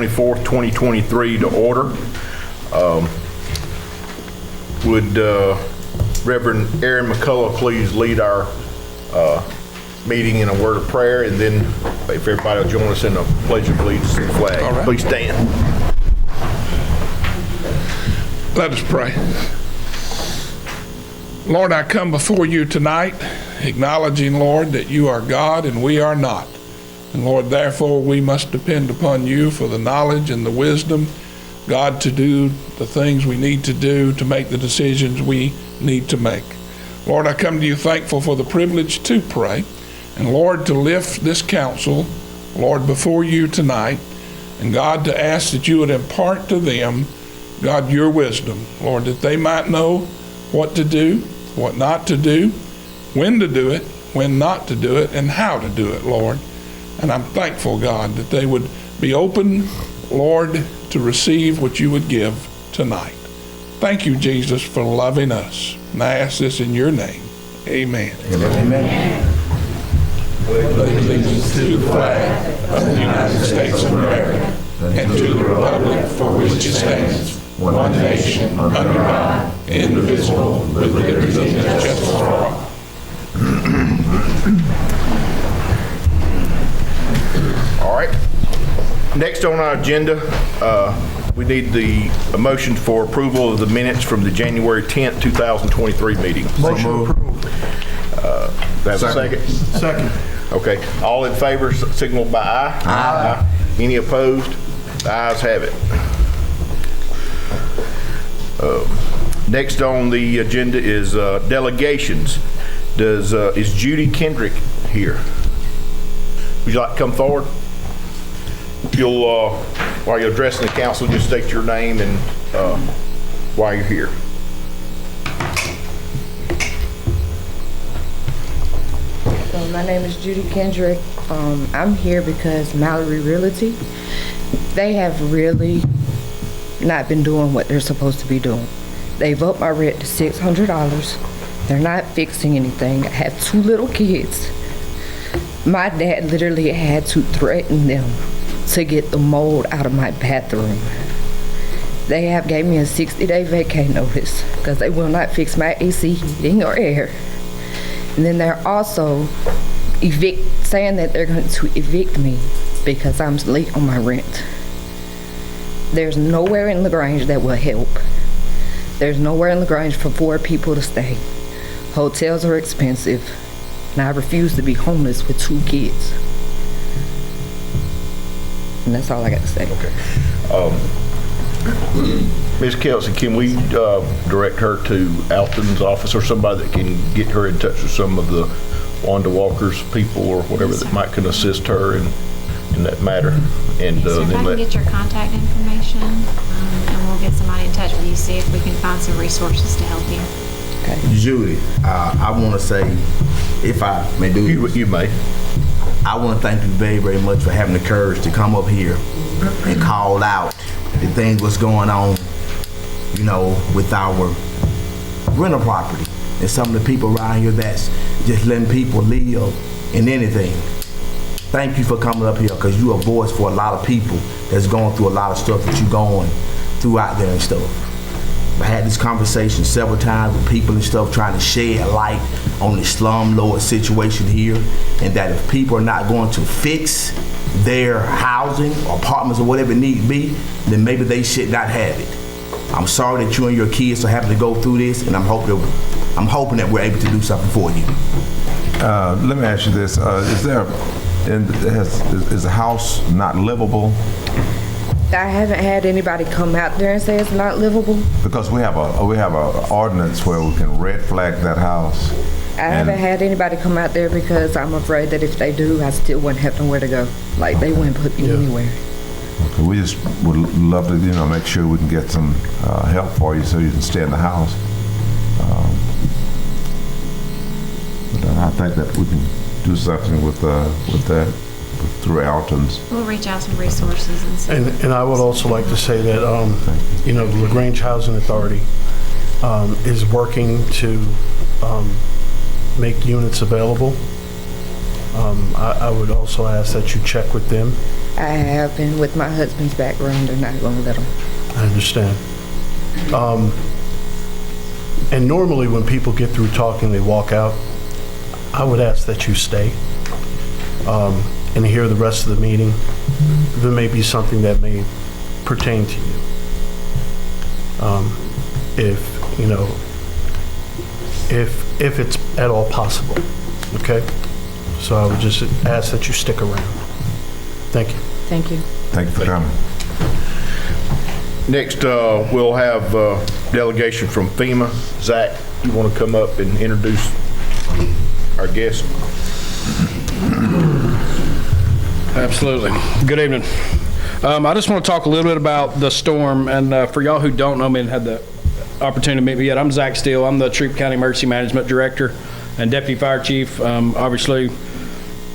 24th, 2023 to order. Would Reverend Aaron McCullough please lead our meeting in a word of prayer, and then if everybody will join us in a pledge of allegiance to the flag. All right. Please stand. Let us pray. Lord, I come before you tonight, acknowledging, Lord, that you are God and we are not. And Lord, therefore, we must depend upon you for the knowledge and the wisdom, God, to do the things we need to do, to make the decisions we need to make. Lord, I come to you thankful for the privilege to pray, and Lord, to lift this council, Lord, before you tonight, and God, to ask that you would impart to them, God, your wisdom, Lord, that they might know what to do, what not to do, when to do it, when not to do it, and how to do it, Lord. And I'm thankful, God, that they would be open, Lord, to receive what you would give tonight. Thank you, Jesus, for loving us. And I ask this in your name. Amen. Amen. Allegiance to the flag of the United States of America and to the republic for which it stands, one nation, under God, indivisible, with liberty and justice for all. All right. Next on our agenda, we need a motion for approval of the minutes from the January 10th, 2023 meeting. Motion approved. That's a second? Second. Okay. All in favor, signal by aye. Aye. Any opposed? The ayes have it. Next on the agenda is delegations. Is Judy Kendrick here? Would you like to come forward? You'll, while you're addressing the council, just state your name and why you're here. My name is Judy Kendrick. I'm here because Mallory Realty, they have really not been doing what they're supposed to be doing. They've upped my rent to $600. They're not fixing anything. I have 2 little kids. My dad literally had to threaten them to get the mold out of my bathroom. They have gave me a 60-day vacay notice because they will not fix my AC, heating, or air. And then they're also saying that they're going to evict me because I'm late on my rent. There's nowhere in LaGrange that will help. There's nowhere in LaGrange for 4 people to stay. Hotels are expensive, and I refuse to be homeless with 2 kids. And that's all I got to say. Okay. Ms. Kelsey, can we direct her to Alton's office or somebody that can get her in touch with some of the Wanda Walker's people or whatever that might can assist her in that matter? And So if I can get your contact information, and we'll get somebody in touch with you, see if we can find some resources to help you. Okay. Judy, I want to say, if I may do this, you may. I want to thank you very, very much for having the courage to come up here and call out the things what's going on, you know, with our rental property and some of the people around here that's just letting people live in anything. Thank you for coming up here because you're a voice for a lot of people that's going through a lot of stuff that you're going through out there and stuff. I had this conversation several times with people and stuff trying to shed light on the slumlord situation here, and that if people are not going to fix their housing or apartments or whatever it need to be, then maybe they should not have it. I'm sorry that you and your kids are having to go through this, and I'm hoping that we're able to do something for you. Let me ask you this: is the house not livable? I haven't had anybody come out there and say it's not livable. Because we have a ordinance where we can red flag that house. I haven't had anybody come out there because I'm afraid that if they do, I still wouldn't have nowhere to go. Like, they wouldn't put me anywhere. Okay, we just would love to, make sure we can get some help for you so you can stay in the house. But I think that we can do something with that through Alton's. We'll reach out some resources and see. And I would also like to say that, the LaGrange Housing Authority is working to make units available. I would also ask that you check with them. I have, and with my husband's background, they're not going to let them. I understand. And normally when people get through talking, they walk out. I would ask that you stay and hear the rest of the meeting. There may be something that may pertain to you. If it's at all possible, okay? So I would just ask that you stick around. Thank you. Thank you. Thank you for coming. Next, we'll have delegation from FEMA. Zach, you want to come up and introduce our guest? Absolutely. Good evening. I just want to talk a little bit about the storm, and for y'all who don't know me and had the opportunity to meet me yet, I'm Zach Steele. I'm the Troup County Emergency Management Director and Deputy Fire Chief. Obviously,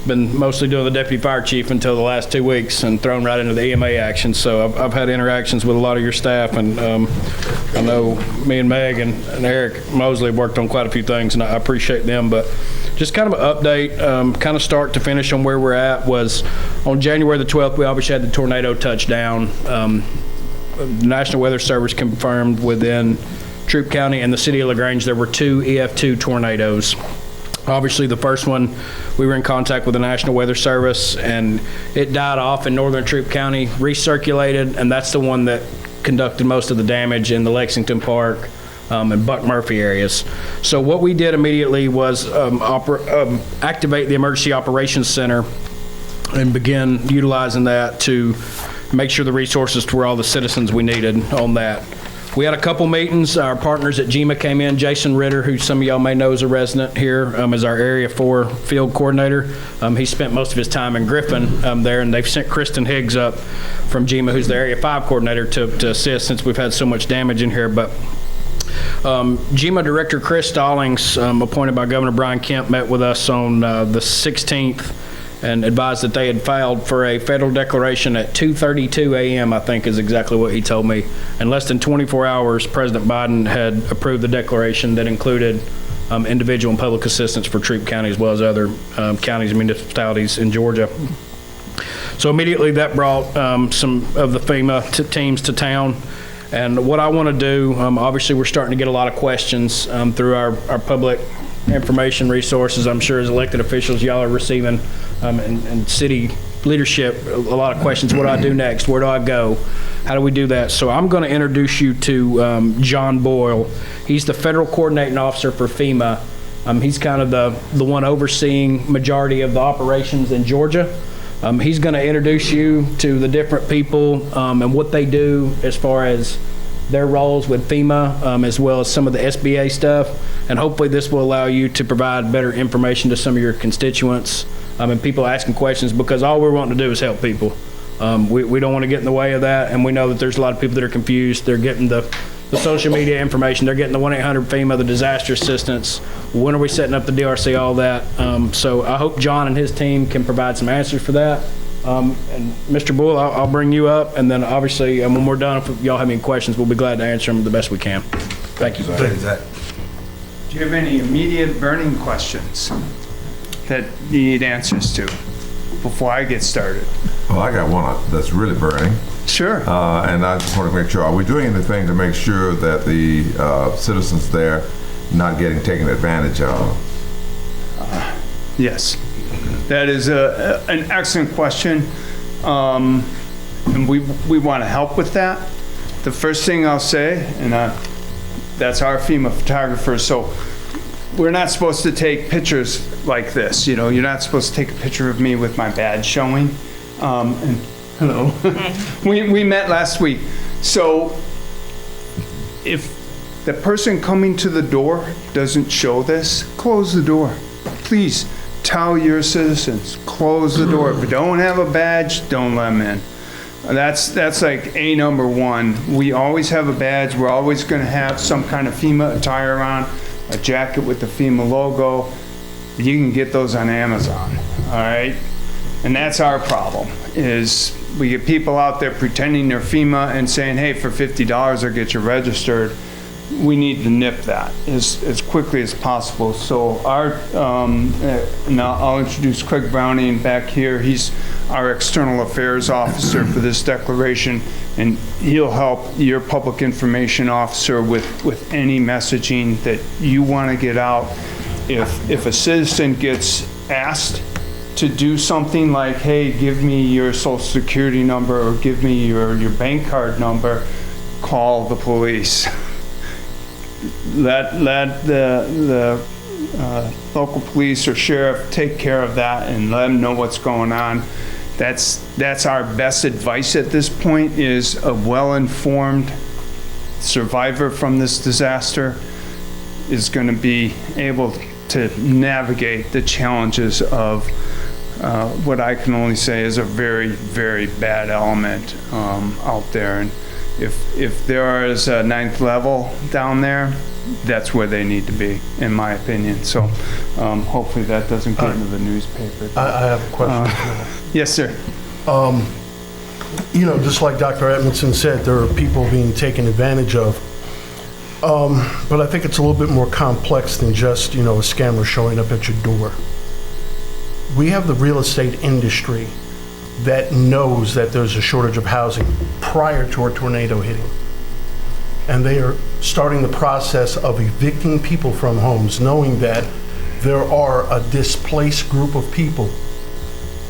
been mostly doing the Deputy Fire Chief until the last 2 weeks and thrown right into the EMA action. So I've had interactions with a lot of your staff, and I know me and Meg and Eric Mosley have worked on quite a few things, and I appreciate them. But just kind of an update, kind of start to finish on where we're at was on January the 12th, we obviously had the tornado touchdown. The National Weather Service confirmed within Troup County and the city of LaGrange there were 2 EF2 tornadoes. Obviously, the first one, we were in contact with the National Weather Service, and it died off in northern Troup County, recirculated, and that's the one that conducted most of the damage in the Lexington Park and Buck Murphy areas. So what we did immediately was activate the Emergency Operations Center and begin utilizing that to make sure the resources were all the citizens we needed on that. We had a couple meetings. Our partners at GEMA came in. Jason Ritter, who some of y'all may know is a resident here, is our Area 4 field coordinator. He spent most of his time in Griffin there, and they've sent Kristen Higgs up from GEMA, who's the Area 5 coordinator, to assist since we've had so much damage in here. But GEMA Director Chris Stallings, appointed by Governor Brian Kemp, met with us on the 16th and advised that they had filed for a federal declaration at 2:32 a.m., I think is exactly what he told me. In less than 24 hours, President Biden had approved the declaration that included individual and public assistance for Troup County as well as other counties and municipalities in Georgia. So immediately that brought some of the FEMA teams to town. And what I want to do, obviously we're starting to get a lot of questions through our public information resources. I'm sure as elected officials, y'all are receiving, and city leadership, a lot of questions. What do I do next? Where do I go? How do we do that? So I'm going to introduce you to John Boyle. He's the federal coordinating officer for FEMA. He's kind of the one overseeing majority of the operations in Georgia. He's going to introduce you to the different people and what they do as far as their roles with FEMA, as well as some of the SBA stuff. And hopefully this will allow you to provide better information to some of your constituents and people asking questions, because all we're wanting to do is help people. We don't want to get in the way of that, and we know that there's a lot of people that are confused. They're getting the social media information. They're getting the 1-800-FEMA, the disaster assistance. When are we setting up the DRC, all that. So I hope John and his team can provide some answers for that. And Mr. Boyle, I'll bring you up, and then obviously when we're done, if y'all have any questions, we'll be glad to answer them the best we can. Thank you. Zach. Do you have any immediate burning questions that you need answers to before I get started? Well, I got one that's really burning. Sure. And I just want to make sure, are we doing anything to make sure that the citizens there not getting taken advantage of? Yes. That is an excellent question. And we want to help with that. The first thing I'll say, and that's our FEMA photographer, so we're not supposed to take pictures like this. You know, you're not supposed to take a picture of me with my badge showing. And hello. We met last week. So if the person coming to the door doesn't show this, close the door. Please tell your citizens, close the door. If you don't have a badge, don't let them in. That's like A number one. We always have a badge. We're always going to have some kind of FEMA attire on, a jacket with the FEMA logo. You can get those on Amazon, all right? And that's our problem, is we get people out there pretending they're FEMA and saying, hey, for $50 I'll get you registered. we need to nip that as quickly as possible. So now I'll introduce Craig Browning back here. He's our External Affairs Officer for this declaration, and he'll help your Public Information Officer with any messaging that you want to get out. If a citizen gets asked to do something like, hey, give me your social security number or give me your bank card number, call the police. Let the local police or sheriff take care of that and let them know what's going on. That's our best advice at this point, is a well-informed survivor from this disaster is going to be able to navigate the challenges of what I can only say is a very, very bad element out there. And if there is a 9th level down there, that's where they need to be, in my opinion. So hopefully that doesn't get into the newspaper. I have a question. Yes, sir. Just like Dr. Edmondson said, there are people being taken advantage of. But I think it's a little bit more complex than just, a scammer showing up at your door. We have the real estate industry that knows that there's a shortage of housing prior to a tornado hitting. And they are starting the process of evicting people from homes, knowing that there are a displaced group of people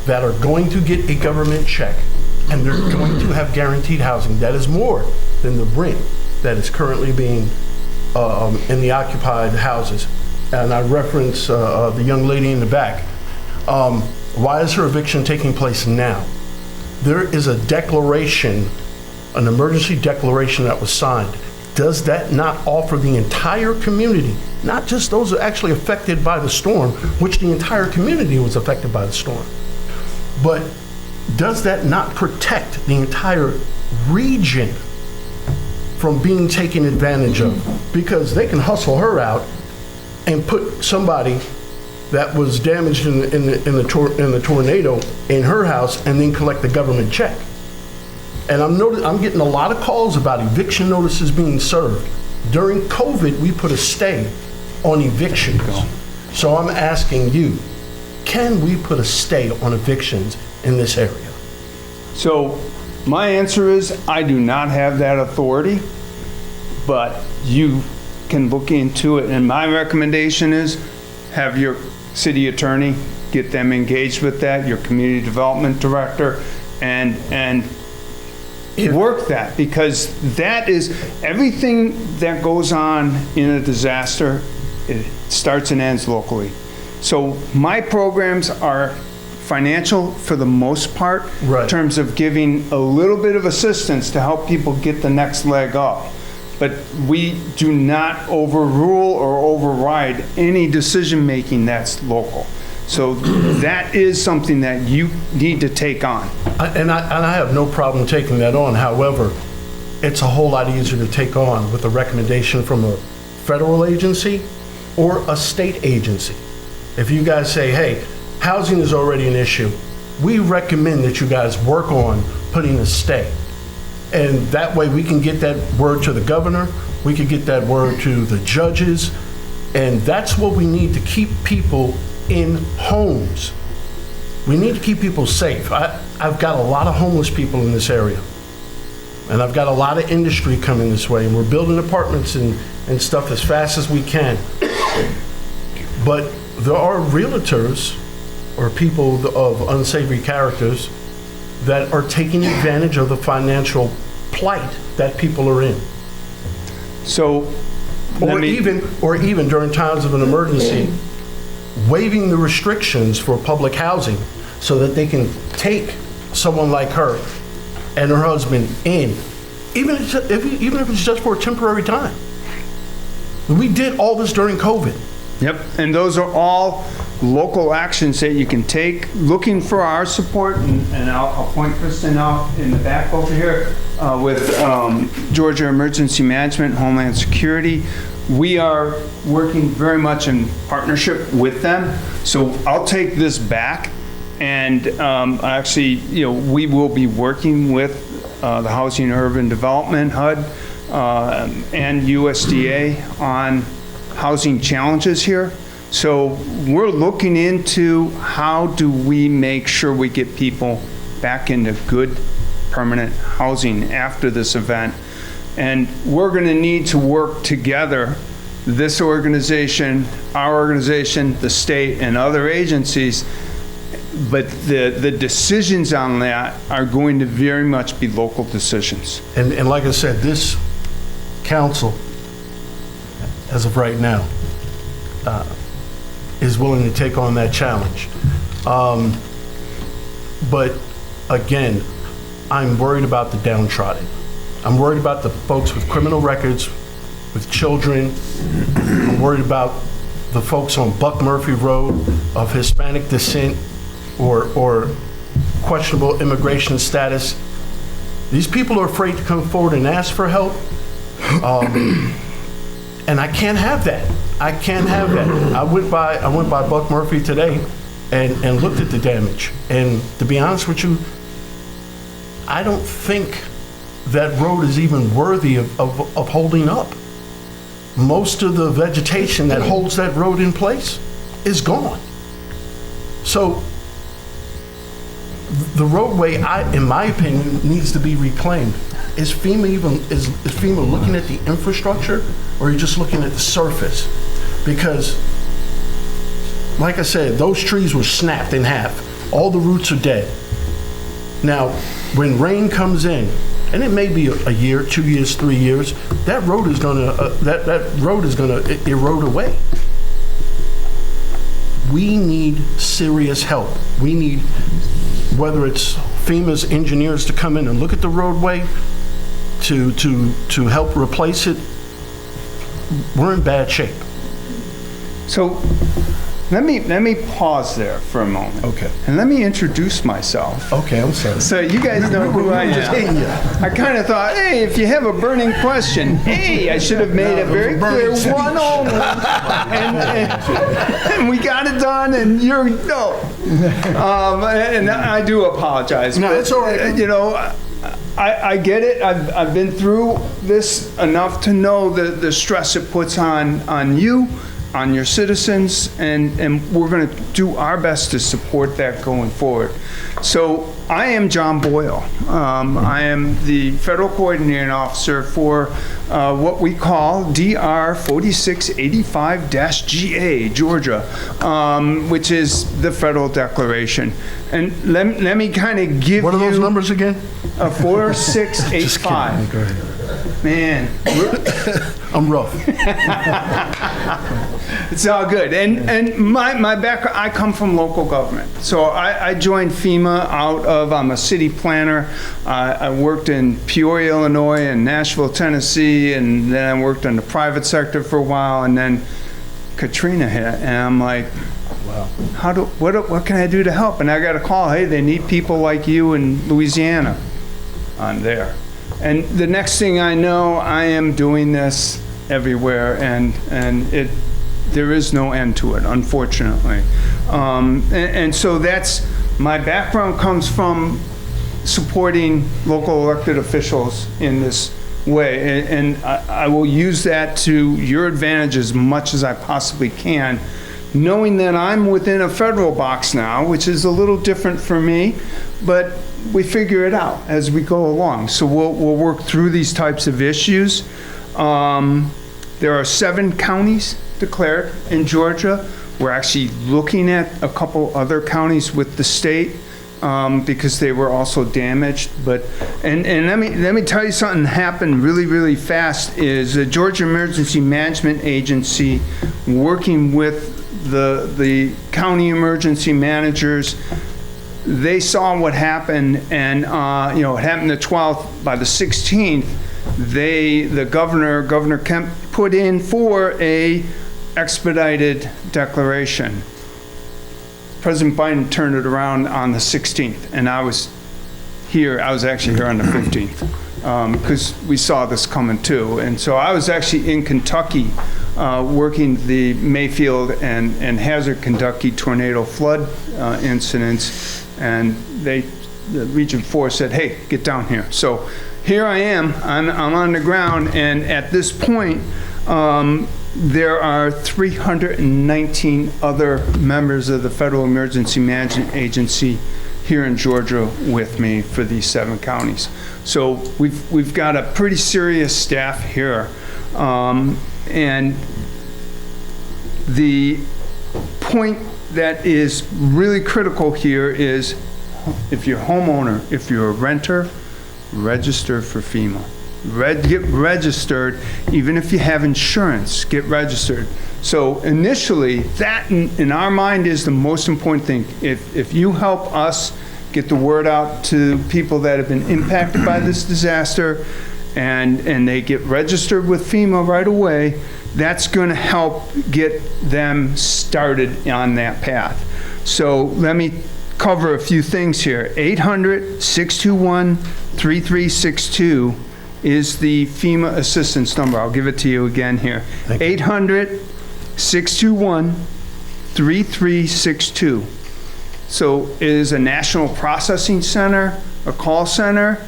that are going to get a government check, and they're going to have guaranteed housing that is more than the rent that is currently being in the occupied houses. And I reference the young lady in the back. Why is her eviction taking place now? There is a declaration, an emergency declaration that was signed. Does that not offer the entire community, not just those actually affected by the storm, which the entire community was affected by the storm, but does that not protect the entire region from being taken advantage of? Because they can hustle her out and put somebody that was damaged in the tornado in her house and then collect the government check. And I'm getting a lot of calls about eviction notices being served. During COVID, we put a stay on evictions. So I'm asking you, can we put a stay on evictions in this area? So my answer is I do not have that authority, but you can look into it. And my recommendation is have your city attorney get them engaged with that, your community development director, and work that, because that is everything that goes on in a disaster. It starts and ends locally. So my programs are financial for the most part, right, in terms of giving a little bit of assistance to help people get the next leg up. But we do not overrule or override any decision-making that's local. So that is something that you need to take on. And I have no problem taking that on. However, it's a whole lot easier to take on with a recommendation from a federal agency or a state agency. If you guys say, hey, housing is already an issue, we recommend that you guys work on putting a stay. And that way we can get that word to the governor, we can get that word to the judges, and that's what we need to keep people in homes. We need to keep people safe. I've got a lot of homeless people in this area, and I've got a lot of industry coming this way, and we're building apartments and stuff as fast as we can. But there are realtors or people of unsavory characters that are taking advantage of the financial plight that people are in. So, Or even during times of an emergency, waiving the restrictions for public housing so that they can take someone like her and her husband in, even if it's just for a temporary time. We did all this during COVID. Yep, and those are all local actions that you can take, looking for our support, and I'll point Kristen out in the back over here with Georgia Emergency Management, Homeland Security. We are working very much in partnership with them, so I'll take this back, and actually, we will be working with the Housing and Urban Development HUD and USDA on housing challenges here. So we're looking into how do we make sure we get people back into good permanent housing after this event. And we're going to need to work together, this organization, our organization, the state, and other agencies. But the decisions on that are going to very much be local decisions. And like I said, this council, as of right now, is willing to take on that challenge. But again, I'm worried about the downtrodden. I'm worried about the folks with criminal records, with children. I'm worried about the folks on Buck Murphy Road of Hispanic descent or questionable immigration status. These people are afraid to come forward and ask for help. And I can't have that. I can't have that. I went by Buck Murphy today and looked at the damage. And to be honest with you, I don't think that road is even worthy of holding up. Most of the vegetation that holds that road in place is gone. So the roadway, in my opinion, needs to be reclaimed. Is FEMA looking at the infrastructure, or are you just looking at the surface? Because, like I said, those trees were snapped in half. All the roots are dead. Now, when rain comes in, and it may be a year, 2 years, 3 years, that road is gonna erode away. We need serious help. We need, whether it's FEMA's engineers to come in and look at the roadway, to help replace it. We're in bad shape. So let me pause there for a moment. Okay. And let me introduce myself. Okay, I'm sorry. So you guys know who I am. I kind of thought, hey, if you have a burning question, hey, I should have made it very clear, one only. And we got it done, and you're, no. And I do apologize. No, but, it's all right. You know, I get it. I've been through this enough to know the stress it puts on you, on your citizens, and we're going to do our best to support that going forward. So I am John Boyle. I am the Federal Coordinating Officer for what we call DR 4685-GA, Georgia, which is the federal declaration. And let me kind of give you... What are those numbers again? 4685. Go ahead. Man, I'm rough. it's all good. And my background, I come from local government. So I joined FEMA I'm a city planner. I worked in Peoria, Illinois, and Nashville, Tennessee, and then I worked in the private sector for a while, and then Katrina hit, and I'm like, wow, what can I do to help? And I got a call, hey, they need people like you in Louisiana. I'm there. And the next thing I know, I am doing this everywhere, and there is no end to it, unfortunately. And so that's, my background comes from supporting local elected officials in this way, and I will use that to your advantage as much as I possibly can, knowing that I'm within a federal box now, which is a little different for me, but we figure it out as we go along. So we'll work through these types of issues. There are 7 counties declared in Georgia. We're actually looking at a couple other counties with the state because they were also damaged. But and let me tell you something that happened really, really fast is the Georgia Emergency Management Agency, working with the county emergency managers, they saw what happened, and it happened the 12th. By the 16th, the Governor Kemp, put in for a expedited declaration. President Biden turned it around on the 16th, and I was actually here on the 15th because we saw this coming too. And so I was actually in Kentucky working the Mayfield and Hazard, Kentucky tornado flood incidents, and the Region 4 said, hey, get down here. So here I am, I'm on the ground, and at this point, there are 319 other members of the Federal Emergency Management Agency here in Georgia with me for these 7 counties. So we've got a pretty serious staff here. And the point that is really critical here is if you're a homeowner, if you're a renter, register for FEMA. Get registered, even if you have insurance, get registered. So initially, that in our mind is the most important thing. If you help us get the word out to people that have been impacted by this disaster and they get registered with FEMA right away, that's going to help get them started on that path. So let me cover a few things here. 800-621-3362 is the FEMA assistance number. I'll give it to you again here. 800-621-3362. So it is a national processing center, a call center.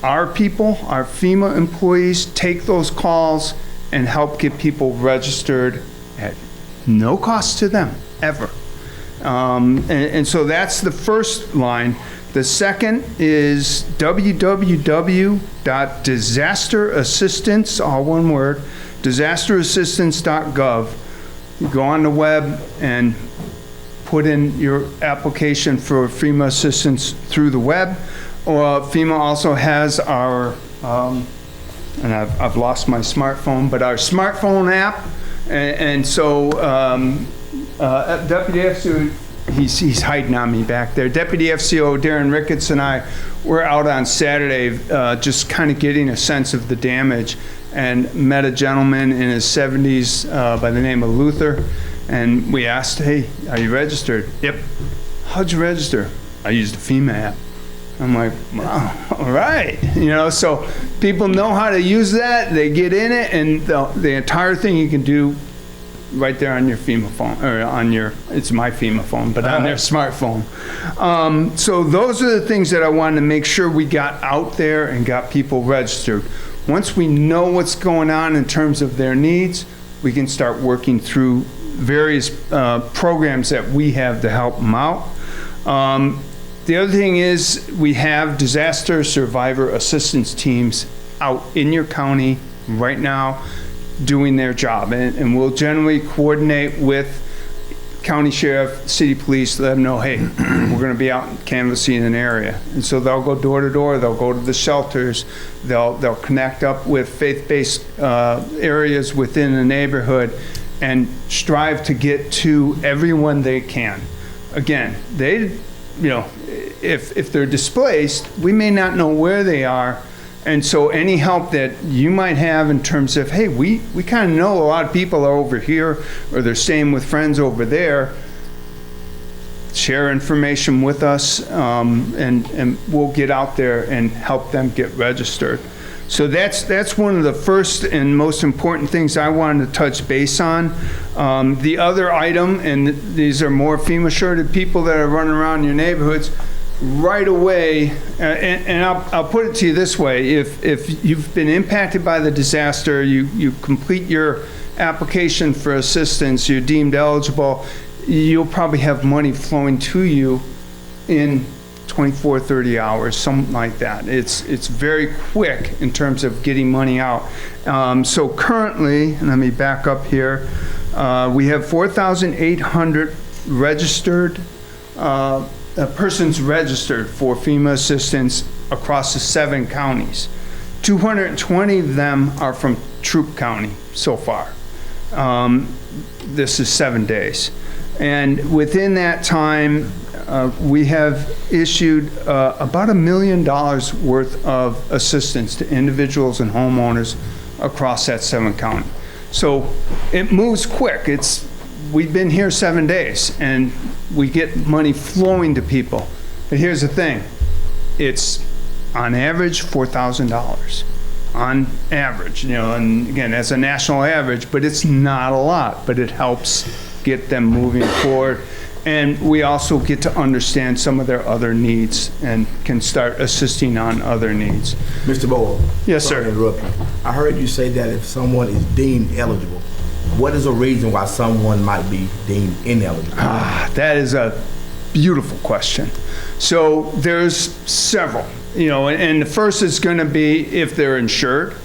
Our people, our FEMA employees, take those calls and help get people registered at no cost to them, ever. And so that's the first line. The second is www.disasterassistance, all one word, disasterassistance.gov. You go on the web and put in your application for FEMA assistance through the web. Or FEMA also has our, and I've lost my smartphone, but our smartphone app. And so Deputy FCO, he's hiding on me back there. Deputy FCO Darren Ricketts and I were out on Saturday just kind of getting a sense of the damage, and met a gentleman in his 70s by the name of Luther. And we asked, hey, are you registered? Yep. How'd you register? I used the FEMA app. I'm like, wow, all right. You know, so people know how to use that. They get in it, and the entire thing you can do right there on your FEMA phone, or on your, it's my FEMA phone, but on their smartphone. So those are the things that I wanted to make sure we got out there and got people registered. Once we know what's going on in terms of their needs, we can start working through various programs that we have to help them out. The other thing is we have disaster survivor assistance teams out in your county right now doing their job, and we'll generally coordinate with county sheriff, city police, let them know, hey, we're going to be out canvassing an area. And so they'll go door to door, they'll go to the shelters, they'll connect up with faith-based areas within the neighborhood and strive to get to everyone they can. Again, if they're displaced, we may not know where they are. And so any help that you might have in terms of, hey, we kind of know a lot of people are over here, or they're staying with friends over there, share information with us, and we'll get out there and help them get registered. So that's one of the first and most important things I wanted to touch base on. The other item, and these are more FEMA-shirted people that are running around your neighborhoods, right away, and I'll put it to you this way, if you've been impacted by the disaster, you complete your application for assistance, you're deemed eligible, you'll probably have money flowing to you in 24, 30 hours, something like that. It's very quick in terms of getting money out. So currently, let me back up here, we have 4,800 registered persons registered for FEMA assistance across the 7 counties. 220 of them are from Troup County so far. This is 7 days. And within that time, we have issued about $1 million worth of assistance to individuals and homeowners across that 7 county. So it moves quick. We've been here 7 days, and we get money flowing to people. But here's the thing. It's on average $4,000. On average, and again, that's a national average, but it's not a lot, but it helps get them moving forward. And we also get to understand some of their other needs and can start assisting on other needs. Mr. Boyle. Yes, sorry sir. to interrupt you. I heard you say that if someone is deemed eligible, what is a reason why someone might be deemed ineligible? That is a beautiful question. So there's several, and the first is going to be if they're insured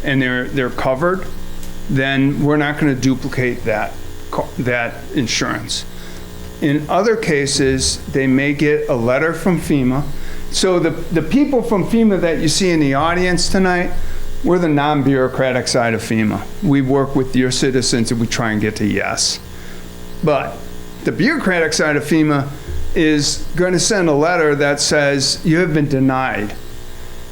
and they're covered, then we're not going to duplicate that insurance. In other cases, they may get a letter from FEMA. So the people from FEMA that you see in the audience tonight, we're the non-bureaucratic side of FEMA. We work with your citizens and we try and get to yes. But the bureaucratic side of FEMA is going to send a letter that says you have been denied.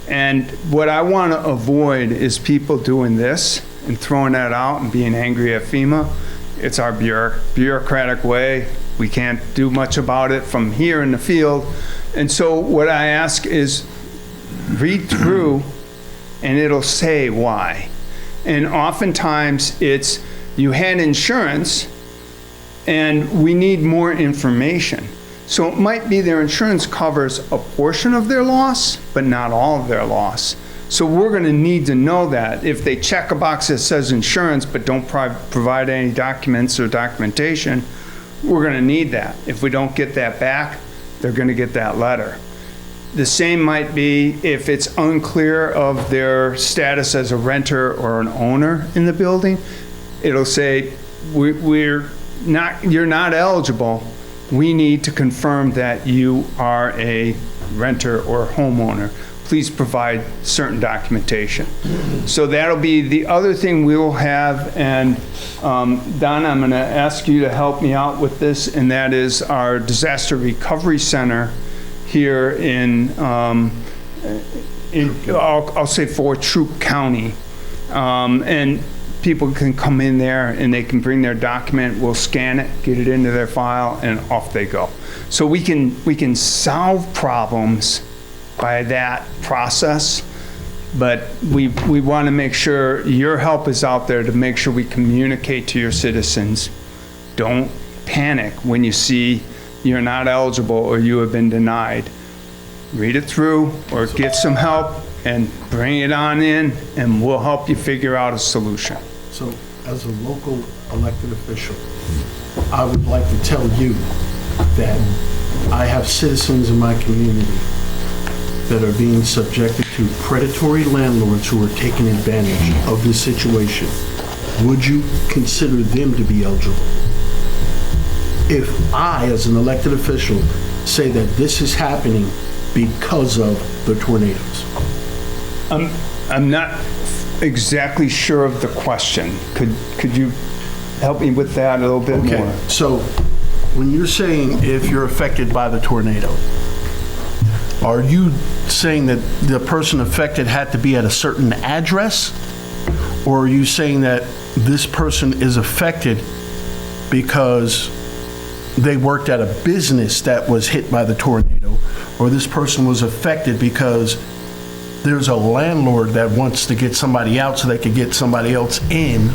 And what I want to avoid is people doing this and throwing that out and being angry at FEMA. It's our bureaucratic way. We can't do much about it from here in the field. And so what I ask is read through and it'll say why. And oftentimes it's you had insurance and we need more information. So it might be their insurance covers a portion of their loss, but not all of their loss. So we're going to need to know that. If they check a box that says insurance but don't provide any documents or documentation, we're going to need that. If we don't get that back, they're going to get that letter. The same might be if it's unclear of their status as a renter or an owner in the building. It'll say, you're not eligible. We need to confirm that you are a renter or homeowner. Please provide certain documentation. So that'll be the other thing we will have, and Donna, I'm going to ask you to help me out with this, and that is our disaster recovery center here in I'll say Fort Troup County, and people can come in there and they can bring their document. We'll scan it, get it into their file, and off they go. So we can solve problems by that process, but we want to make sure your help is out there to make sure we communicate to your citizens. Don't panic when you see you're not eligible or you have been denied. Read it through or get some help and bring it on in, and we'll help you figure out a solution. So, as a local elected official, I would like to tell you that I have citizens in my community that are being subjected to predatory landlords who are taking advantage of this situation. Would you consider them to be eligible? If I, as an elected official, say that this is happening because of the tornadoes? I'm not exactly sure of the question. Could you help me with that a little bit more? Okay, so when you're saying if you're affected by the tornado, are you saying that the person affected had to be at a certain address? Or are you saying that this person is affected because they worked at a business that was hit by the tornado? Or this person was affected because there's a landlord that wants to get somebody out so they could get somebody else in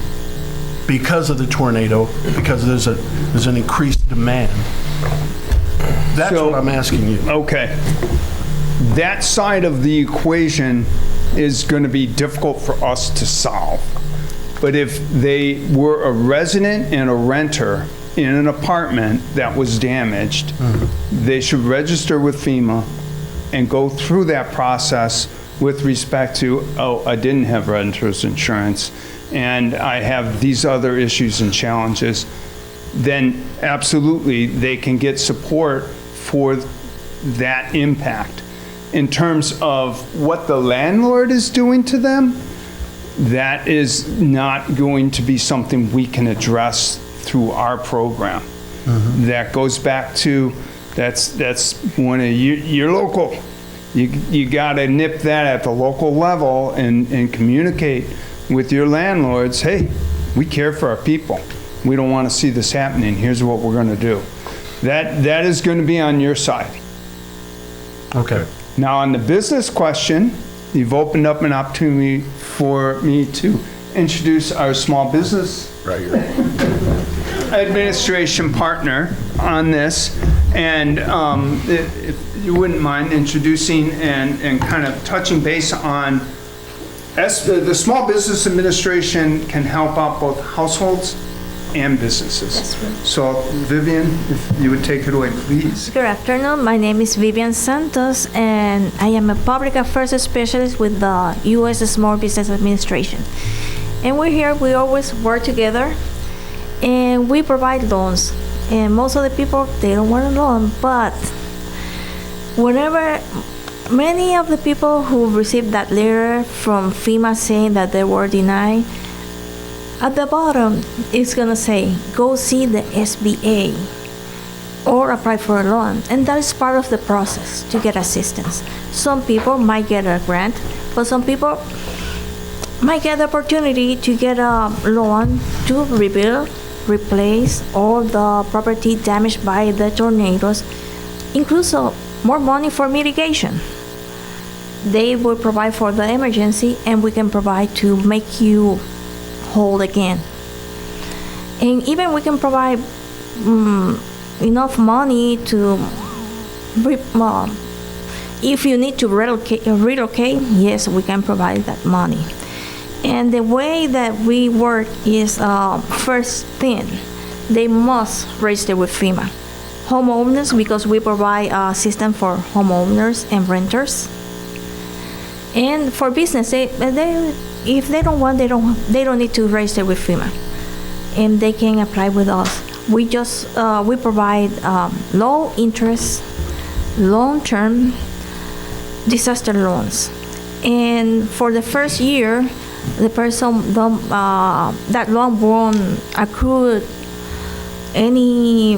because of the tornado, because there's an increased demand? That's what I'm asking you. Okay. That side of the equation is going to be difficult for us to solve. But if they were a resident and a renter in an apartment that was damaged, they should register with FEMA and go through that process with respect to, oh, I didn't have renter's insurance and I have these other issues and challenges. Then absolutely they can get support for that impact. In terms of what the landlord is doing to them, that is not going to be something we can address through our program. That goes back to, that's one of your local. You got to nip that at the local level and communicate with your landlords. Hey, we care for our people. We don't want to see this happening. Here's what we're going to do. That is going to be on your side. Okay. Now, on the business question, you've opened up an opportunity for me to introduce our small business. Right here. administration partner on this, and if you wouldn't mind introducing and kind of touching base on, the Small Business Administration can help out both households and businesses. That's right. So Vivian, if you would take it away, please. Good afternoon. My name is Vivian Santos, and I am a public affairs specialist with the U.S. Small Business Administration. And we're here, we always work together, and we provide loans. And most of the people, they don't want a loan, but whenever many of the people who received that letter from FEMA saying that they were denied, at the bottom, it's gonna say, go see the SBA or apply for a loan. And that is part of the process to get assistance. Some people might get a grant, but some people might get the opportunity to get a loan to rebuild, replace all the property damaged by the tornadoes, includes more money for mitigation. They will provide for the emergency, and we can provide to make you whole again. And even we can provide enough money to, if you need to relocate, yes, we can provide that money. And the way that we work is, first thing, they must register with FEMA. Homeowners, because we provide a system for homeowners and renters. And for business, if they don't want, they don't need to register with FEMA, and they can apply with us. We provide low interest, long-term disaster loans, and for the first year, the person that loan won't accrue any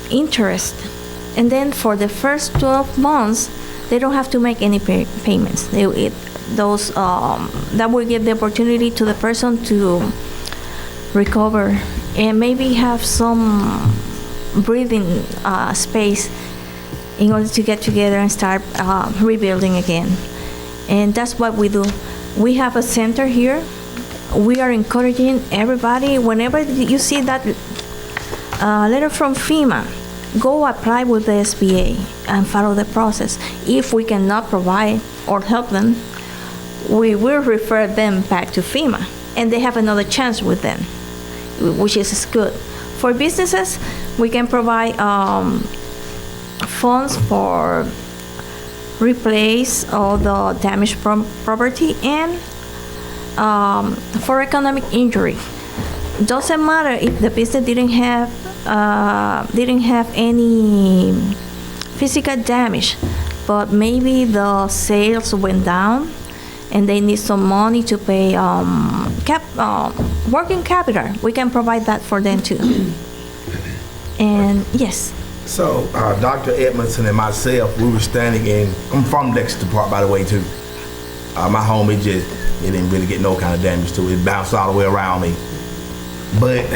interest, and then for the first 12 months, they don't have to make any payments. That will give the opportunity to the person to recover and maybe have some breathing space in order to get together and start rebuilding again. And that's what we do. We have a center here. We are encouraging everybody, whenever you see that letter from FEMA, go apply with the SBA and follow the process. If we cannot provide or help them, we will refer them back to FEMA, and they have another chance with them, which is good. For businesses, we can provide funds for replace all the damaged property and for economic injury. Doesn't matter if the business didn't have any physical damage, but maybe the sales went down and they need some money to pay working capital. We can provide that for them too. And yes. So Dr. Edmondson and myself, we were standing I'm from Lexington Park, by the way, too. My home, it didn't really get no kind of damage to it. It bounced all the way around me. But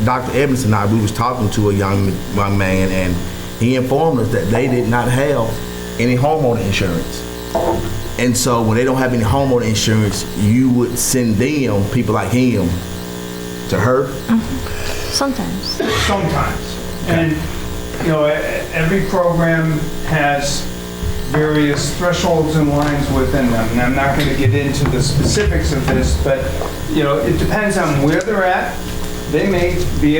Dr. Edmondson and I, we was talking to a young man, and he informed us that they did not have any homeowner insurance. And so when they don't have any homeowner insurance, you would send them, people like him, to her? Sometimes. Sometimes. And, you know, every program has various thresholds and lines within them. And I'm not going to get into the specifics of this, but, you know, it depends on where they're at. They may be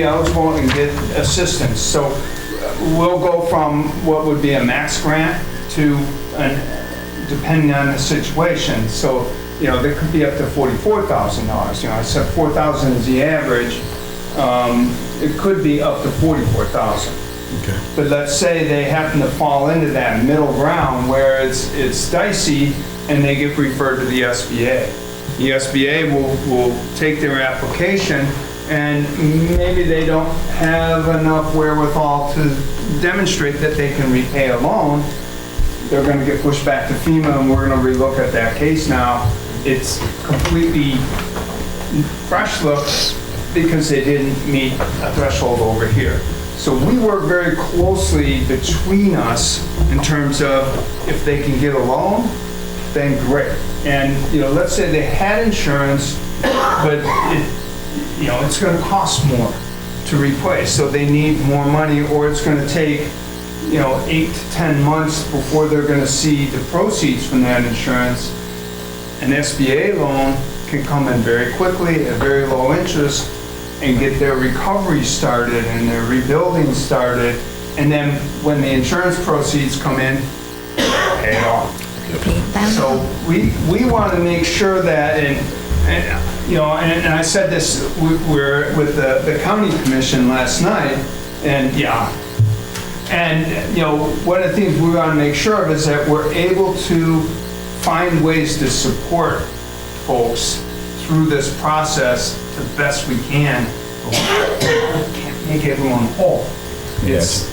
eligible and get assistance. So we'll go from what would be a max grant to depending on the situation. So, you know, there could be up to $44,000. You know, I said $4,000 is the average. It could be up to $44,000. Okay. But let's say they happen to fall into that middle ground where it's dicey and they get referred to the SBA. The SBA will take their application, and maybe they don't have enough wherewithal to demonstrate that they can repay a loan. They're going to get pushed back to FEMA, and we're going to relook at that case now. It's completely fresh look because they didn't meet a threshold over here. So we work very closely between us in terms of if they can get a loan, then great. And, you know, let's say they had insurance, but it's going to cost more. to replace. So they need more money, or it's going to take, 8 to 10 months before they're going to see the proceeds from that insurance. An SBA loan can come in very quickly at very low interest and get their recovery started and their rebuilding started. And then when the insurance proceeds come in, pay it off. So we want to make sure that, and I said this, we're with the county commission last night, and one of the things we want to make sure of is that we're able to find ways to support folks through this process the best we can. We can't make everyone whole. It's,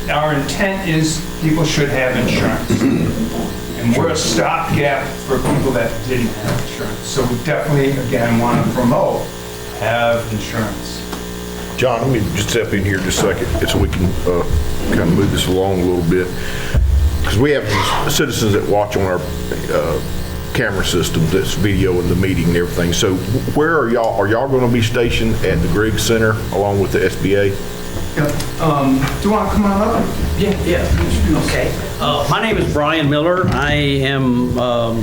our intent is people should have insurance. And we're a stopgap for people that didn't have insurance. So we definitely, again, want to promote have insurance. John, let me just step in here just a second so we can kind of move this along a little bit. Because we have citizens that watch on our camera system that's videoing the meeting and everything. So where are y'all? Are y'all going to be stationed at the Griggs Center along with the SBA? Do you want to come on up? Yeah. Okay. My name is Brian Miller. I am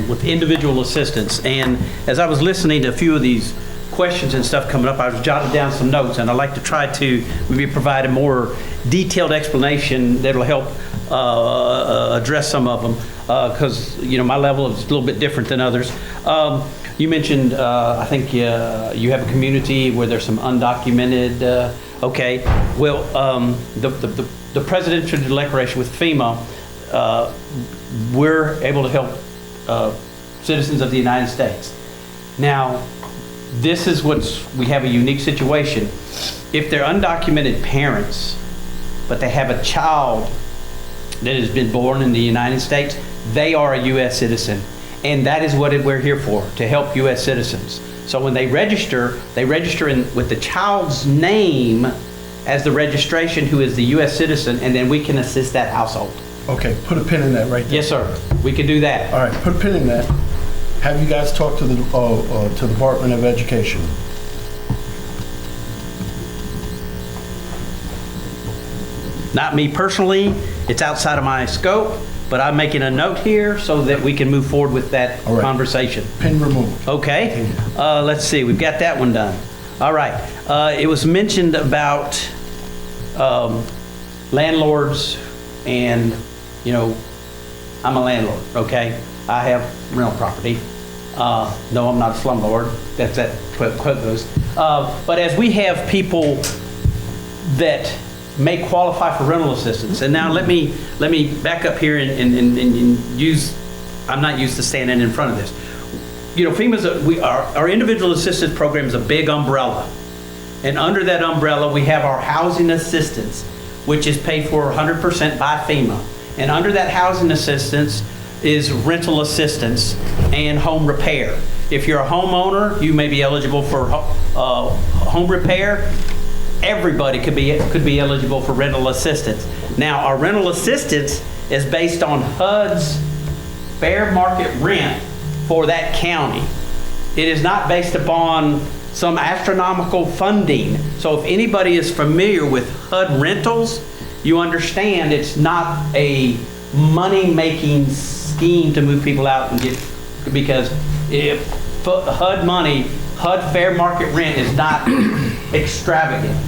with Individual Assistance, and as I was listening to a few of these questions and stuff coming up, I was jotting down some notes, and I'd like to try to maybe provide a more detailed explanation that'll help address some of them, because my level is a little bit different than others. You mentioned, I think you have a community where there's some undocumented. Okay, well, the presidential declaration with FEMA, we're able to help citizens of the United States. Now, this is we have a unique situation. If they're undocumented parents, but they have a child that has been born in the United States, they are a U.S. citizen. And that is what we're here for, to help U.S. citizens. So when they register with the child's name as the registration, who is the U.S. citizen, and then we can assist that household. Okay, put a pin in that right there. Yes, sir. We can do that. All right, put a pin in that. Have you guys talked to the Department of Education? Not me personally. It's outside of my scope, but I'm making a note here so that we can move forward with that conversation. Pin removed. Okay. Let's see. We've got that one done. All right. It was mentioned about landlords, and I'm a landlord. Okay. I have rental property. No, I'm not a slumlord. That's that quote goes. But as we have people that may qualify for rental assistance, and now let me back up here and use. I'm not used to standing in front of this. FEMA's our individual assistance program is a big umbrella, and under that umbrella we have our housing assistance, which is paid for 100% by FEMA, and under that housing assistance is rental assistance and home repair. If you're a homeowner, you may be eligible for home repair. Everybody could be eligible for rental assistance. Now, our rental assistance is based on HUD's fair market rent for that county. It is not based upon some astronomical funding. So if anybody is familiar with HUD rentals, you understand it's not a money-making scheme to move people out and get, because if HUD fair market rent is not extravagant.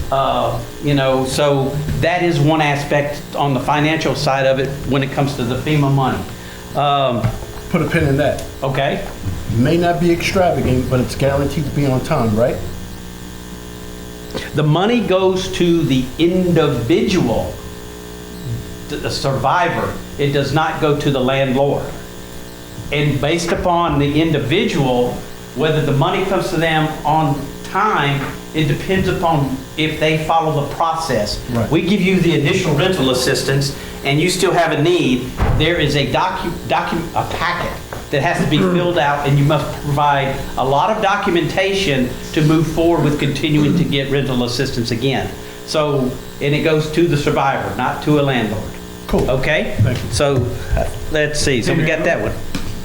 So that is one aspect on the financial side of it when it comes to the FEMA money. Put a pin in that. Okay. May not be extravagant, but it's guaranteed to be on time, right? The money goes to the individual, the survivor. It does not go to the landlord. And based upon the individual, whether the money comes to them on time, it depends upon if they follow the process. Right. We give you the initial rental assistance, and you still have a need. There is a packet that has to be filled out, and you must provide a lot of documentation to move forward with continuing to get rental assistance again. So, and it goes to the survivor, not to a landlord. Cool. Okay? Thank you. So, let's see. So we got that one.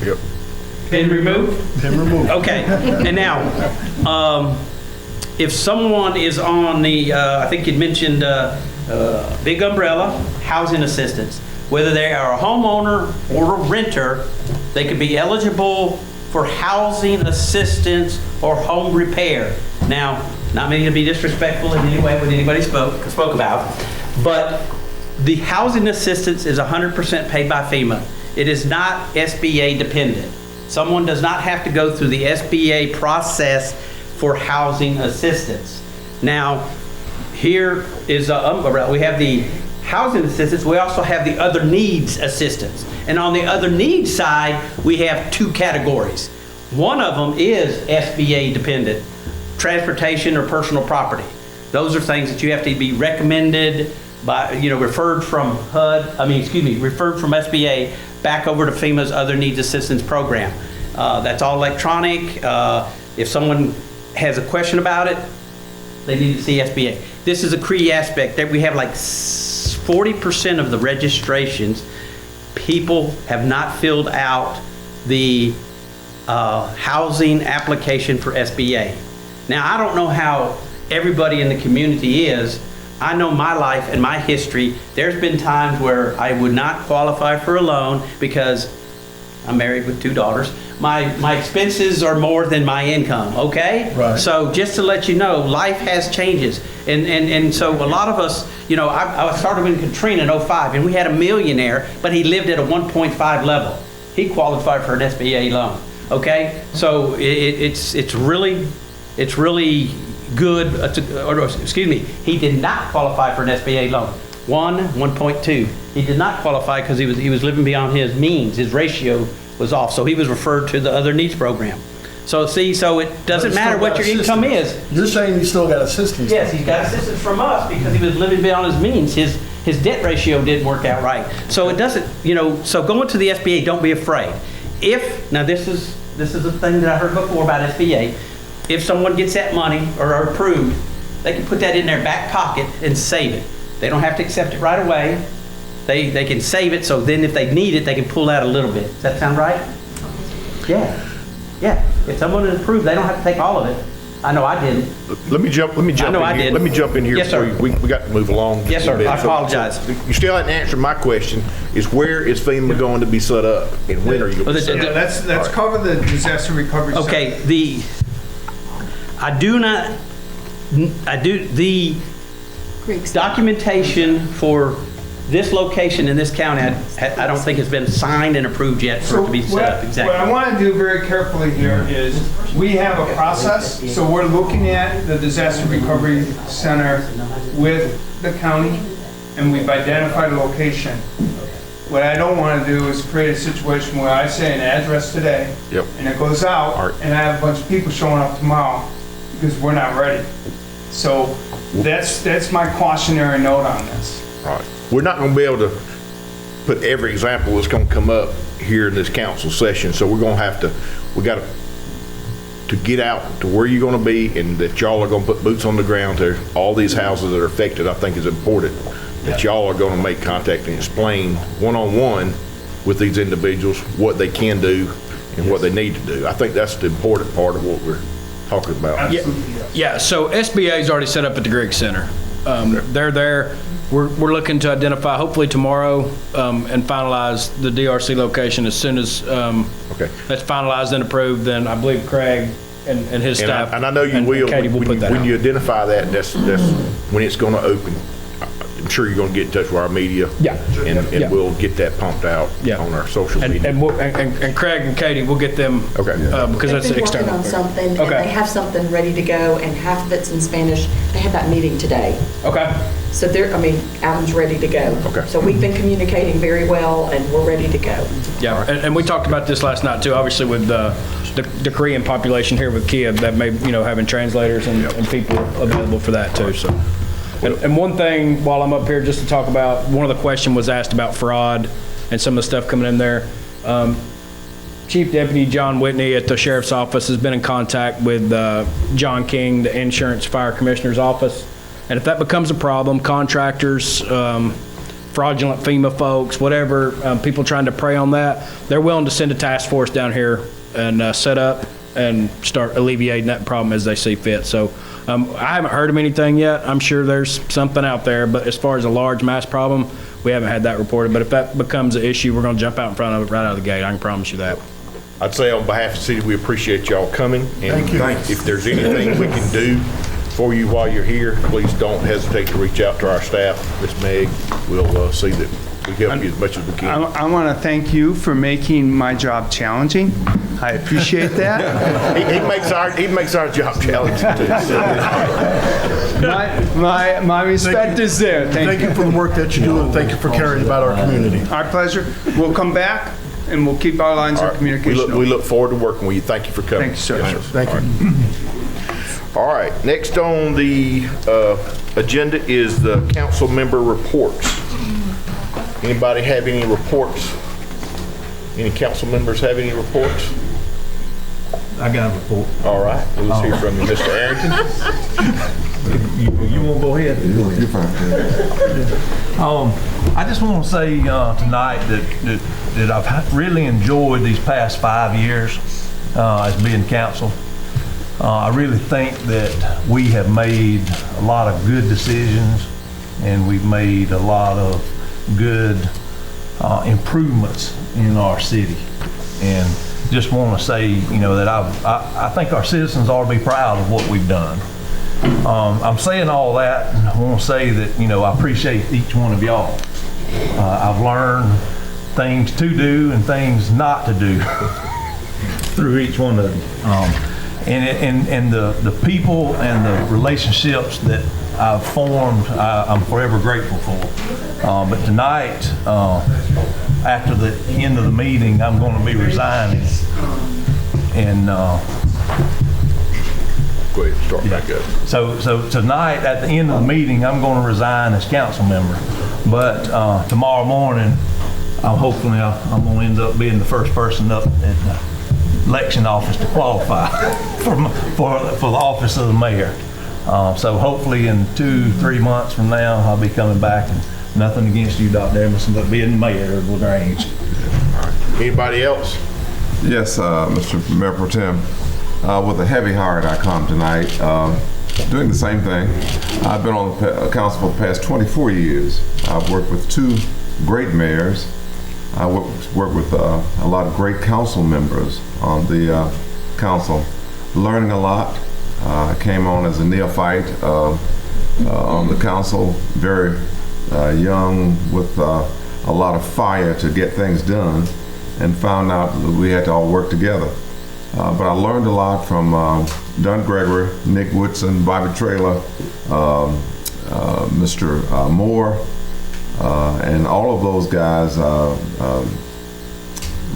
Yep. Pin removed? Pin removed. Okay. And now, if someone is on the, I think you'd mentioned big umbrella, housing assistance, whether they are a homeowner or a renter, they could be eligible for housing assistance or home repair. Now, not meaning to be disrespectful in any way what anybody spoke about, but the housing assistance is 100% paid by FEMA. It is not SBA dependent. Someone does not have to go through the SBA process for housing assistance. Now, here is we have the housing assistance. We also have the other needs assistance. And on the other needs side, we have two categories. One of them is SBA dependent, transportation or personal property. Those are things that you have to be recommended by, referred from referred from SBA back over to FEMA's other needs assistance program. That's all electronic. If someone has a question about it, they need to see SBA. This is a key aspect that we have like 40% of the registrations, people have not filled out the housing application for SBA. Now, I don't know how everybody in the community is. I know my life and my history. There's been times where I would not qualify for a loan because I'm married with 2 daughters. My expenses are more than my income, okay? Right. So just to let you know, life has changes. And so a lot of us, I started in Katrina in 2005, and we had a millionaire, but he lived at a 1.5 level. He qualified for an SBA loan, okay? So it's really good, he did not qualify for an SBA loan. 1.2. He did not qualify because he was living beyond his means. His ratio was off, so he was referred to the other needs program. So it doesn't matter what your income is. You're saying he still got assistance? Yes, he's got assistance from us because he was living beyond his means. His debt ratio didn't work out right. So it doesn't, so going to the SBA, don't be afraid. Now this is a thing that I heard before about SBA. If someone gets that money or are approved, they can put that in their back pocket and save it. They don't have to accept it right away. They can save it, so then if they need it, they can pull out a little bit. Does that sound right? Yeah. If someone is approved, they don't have to take all of it. I know I didn't. Let me jump in here. Yes, sir. We got to move along. Yes, sir. I apologize. You still haven't answered my question, is where is FEMA going to be set up, and when are you going to set up? Let's cover the disaster recovery center. Okay, the documentation for this location in this county, I don't think has been signed and approved yet for it to be set up. Exactly. What I want to do very carefully here is we have a process, so we're looking at the disaster recovery center with the county, and we've identified a location. What I don't want to do is create a situation where I say an address today, and it goes out, and I have a bunch of people showing up tomorrow because we're not ready. So that's my cautionary note on this. Right. We're not going to be able to put every example that's going to come up here in this council session, so we got to get out to where you're going to be, and that y'all are going to put boots on the ground to all these houses that are affected. I think is important that y'all are going to make contact and explain one-on-one with these individuals what they can do and what they need to do. I think that's the important part of what we're talking about. Yeah, so SBA's already set up at the Griggs Center. They're there. We're looking to identify, hopefully tomorrow, and finalize the DRC location as soon as that's finalized and approved. Then I believe Craig and his staff and I know you will. Katie will put that when out. you identify that, that's when it's going to open. I'm sure you're going to get in touch with our media. And we'll get that pumped out on our social media. And Craig and Katie, we'll get them because that's external. Working on something, and they have something ready to go, and half of it's in Spanish. They had that meeting today. So Alan's ready to go. So we've been communicating very well, and we're ready to go. Yeah, and we talked about this last night too, obviously with the Korean population here with Kia, that may, having translators and people available for that too, so. And one thing, while I'm up here, just to talk about, one of the questions was asked about fraud and some of the stuff coming in there. Chief Deputy John Whitney at the Sheriff's Office has been in contact with John King, the Insurance Fire Commissioner's Office. And if that becomes a problem, contractors, fraudulent FEMA folks, whatever, people trying to prey on that, they're willing to send a task force down here and set up and start alleviating that problem as they see fit. So I haven't heard of anything yet. I'm sure there's something out there, but as far as a large mass problem, we haven't had that reported. But if that becomes an issue, we're going to jump out in front of it right out of the gate. I can promise you that. I'd say on behalf of the city, we appreciate y'all coming. And Thank you. if there's anything we can do for you while you're here, please don't hesitate to reach out to our staff. Miss Meg, we'll see that we help you as much as we can. I want to thank you for making my job challenging. I appreciate that. he makes our job challenging too. My respect is there. Thank you for the work that you do, and thank you for caring about our community. Our pleasure. We'll come back and we'll keep our lines of communication. We look forward to working with you. Thank you for coming. Thank you, sir. Yes, Thank you. All right, next on the agenda is the council member reports. Anybody have any reports? Any council members have any reports? I got a report. All right, let's hear from you, Mr. Arrington. You want to go ahead? You're fine. I just want to say tonight that I've really enjoyed these past 5 years as being council. I really think that we have made a lot of good decisions, and we've made a lot of good improvements in our city. And just want to say, that I think our citizens ought to be proud of what we've done. I'm saying all that, and I want to say that, I appreciate each one of y'all. I've learned things to do and things not to do through each one of them. And the people and the relationships that I've formed, I'm forever grateful for. But tonight, after the end of the meeting, I'm going to be resigning. And Go ahead, start back up. so tonight, at the end of the meeting, I'm going to resign as council member. But tomorrow morning, I'm going to end up being the first person up at the election office to qualify for the office of the mayor. So hopefully in 2-3 months from now, I'll be coming back. And nothing against you, Dr. Emerson, but being mayor of LaGrange. Anybody else? Yes, Mr. Mayor Pro Tem. With a heavy heart, I come tonight doing the same thing. I've been on the council for the past 24 years. I've worked with 2 great mayors. I worked with a lot of great council members on the council, learning a lot. I came on as a neophyte on the council, very young, with a lot of fire to get things done, and found out that we had to all work together. But I learned a lot from Don Gregory, Nick Woodson, Bobby Traylor, Mr. Moore, and all of those guys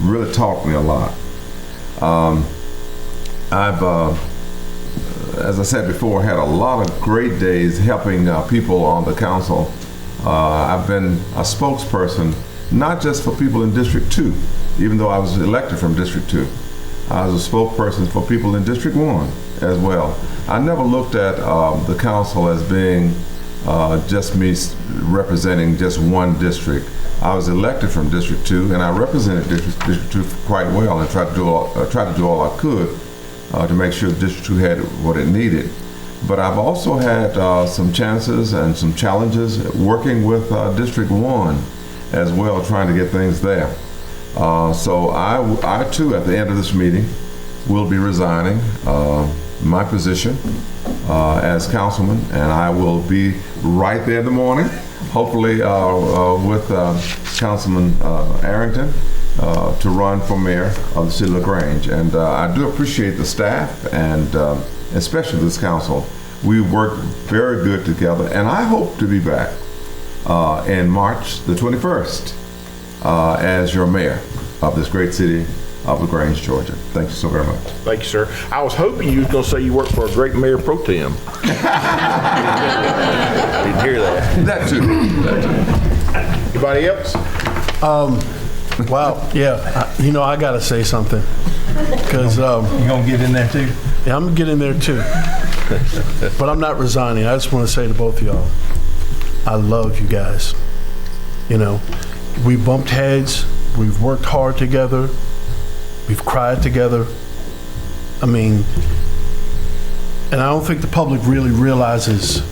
really taught me a lot. As I said before, had a lot of great days helping people on the council. I've been a spokesperson, not just for people in District 2, even though I was elected from District 2. I was a spokesperson for people in District 1 as well. I never looked at the council as being just me representing just one district. I was elected from District 2, and I represented District 2 quite well, and tried to do all I could to make sure District 2 had what it needed. But I've also had some chances and some challenges working with District 1 as well, trying to get things there. So I too, at the end of this meeting, will be resigning my position as councilman, and I will be right there in the morning, hopefully with Councilman Arrington, to run for mayor of the city of LaGrange. And I do appreciate the staff, and especially this council. We work very good together, and I hope to be back in March the 21st as your mayor of this great city of LaGrange, Georgia. Thank you so very much. Thank you, sir. I was hoping you were going to say you work for a great mayor pro tem. Didn't hear that. That too. Anybody else? Wow, yeah, I gotta say something, because You gonna get in there too? yeah, I'm gonna get in there too. But I'm not resigning. I just want to say to both of y'all, I love you guys. We bumped heads, we've worked hard together, we've cried together. I mean, and I don't think the public really realizes,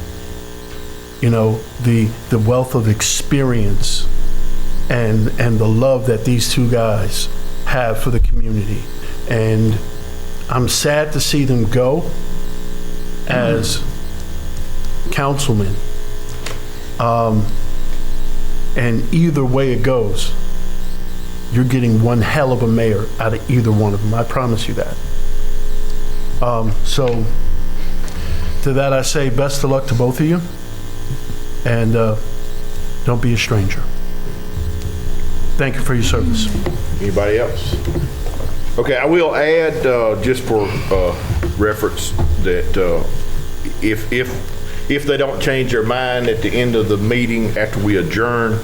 you know, the wealth of experience and the love that these two guys have for the community. And I'm sad to see them go as councilmen. And either way it goes, you're getting one hell of a mayor out of either one of them. I promise you that. So to that I say best of luck to both of you. And don't be a stranger. Thank you for your service. Anybody else? Okay, I will add, just for reference, that if they don't change their mind at the end of the meeting after we adjourn,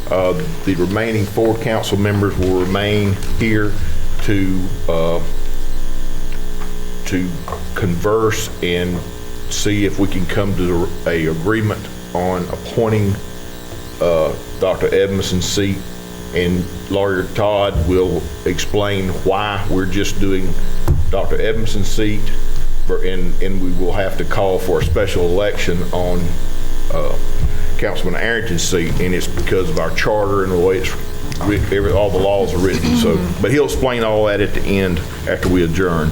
the remaining 4 council members will remain here to converse and see if we can come to a agreement on appointing Dr. Edmondson's seat, and Lawyer Todd will explain why we're just doing Dr. Edmondson's seat, and we will have to call for a special election on Councilman Arrington's seat, and it's because of our charter and the way it's all the laws are written. So, but he'll explain all that at the end after we adjourn.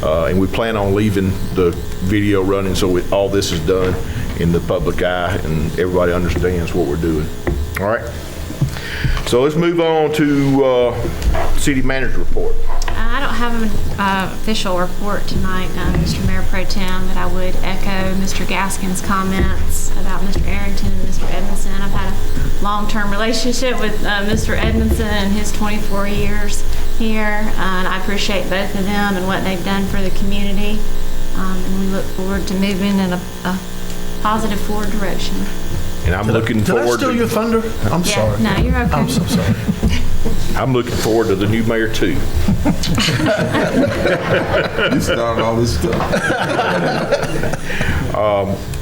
And we plan on leaving the video running so all this is done in the public eye and everybody understands what we're doing. All right. So let's move on to city manager report. I don't have an official report tonight, Mr. Mayor Pro Tem, but I would echo Mr. Gaskin's comments about Mr. Arrington and Mr. Edmondson. I've had a long-term relationship with Mr. Edmondson and his 24 years here, and I appreciate both of them and what they've done for the community, and we look forward to moving in a positive forward direction. And I'm looking forward to... Did I steal your thunder? I'm sorry. No, you're okay. I'm so sorry. I'm looking forward to the new mayor too. You started all this stuff.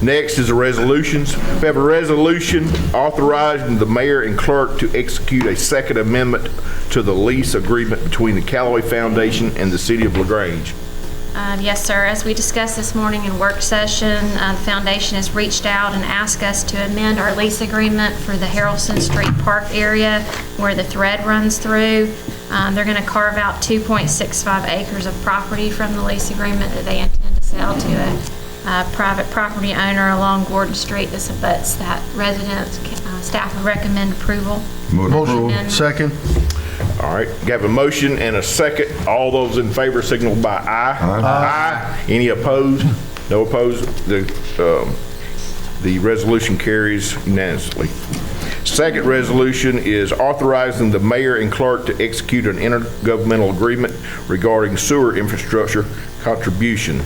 Next is the resolutions. We have a resolution authorizing the mayor and clerk to execute a second amendment to the lease agreement between the Callaway Foundation and the city of LaGrange. Yes, sir. As we discussed this morning in work session, the foundation has reached out and asked us to amend our lease agreement for the Harrelson Street Park area where the thread runs through. They're going to carve out 2.65 acres of property from the lease agreement that they intend to sell to a private property owner along Gordon Street. This abuts that residence. Staff would recommend approval. Motion. Second. All right, we have a motion and a second. All those in favor signal by aye. Aye. Any opposed? No opposed. The resolution carries unanimously. Second resolution is authorizing the mayor and clerk to execute an intergovernmental agreement regarding sewer infrastructure contribution.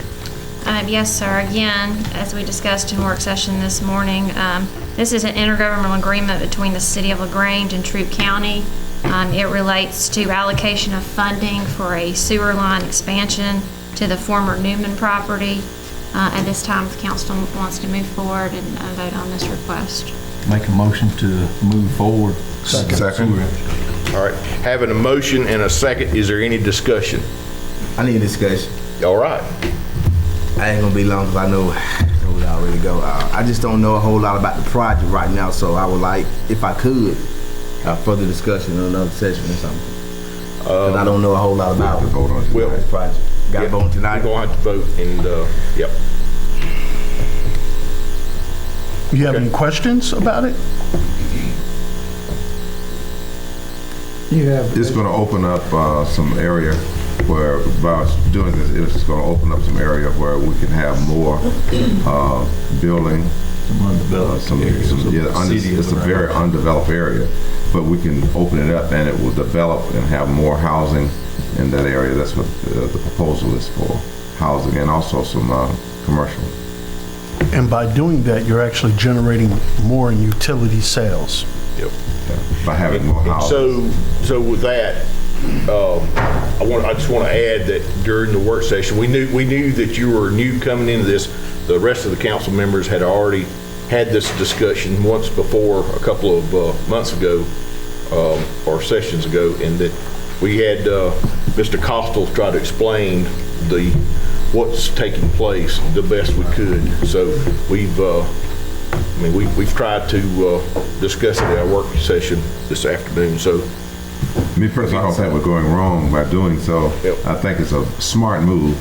Yes, sir. Again, as we discussed in work session this morning, this is an intergovernmental agreement between the city of LaGrange and Troup County. It relates to allocation of funding for a sewer line expansion to the former Newman property. At this time, the council wants to move forward and vote on this request. Make a motion to move forward. Second. All right, having a motion and a second, is there any discussion? I need a discussion. All right. I ain't gonna be long because I know we already go. I just don't know a whole lot about the project right now, so I would like, if I could, further discussion in another session or something. Because I don't know a whole lot about the project. Got to vote tonight? We're going to have to vote, and, yep. You have any questions about it? It's going to open up some area where, by doing this, it's going to open up some area where we can have more building. It's a very undeveloped area, but we can open it up and it will develop and have more housing in that area. That's what the proposal is for, housing and also some commercial. And by doing that, you're actually generating more in utility sales. Yep. Yeah, by having more housing. So with that, I just want to add that during the work session, we knew that you were new coming into this. The rest of the council members had already had this discussion once before, a couple of months ago, or sessions ago, and that we had Mr. Costello try to explain what's taking place the best we could. So we've tried to discuss it at our work session this afternoon. So, me personally, I don't think we're going wrong by doing so. Yep. I think it's a smart move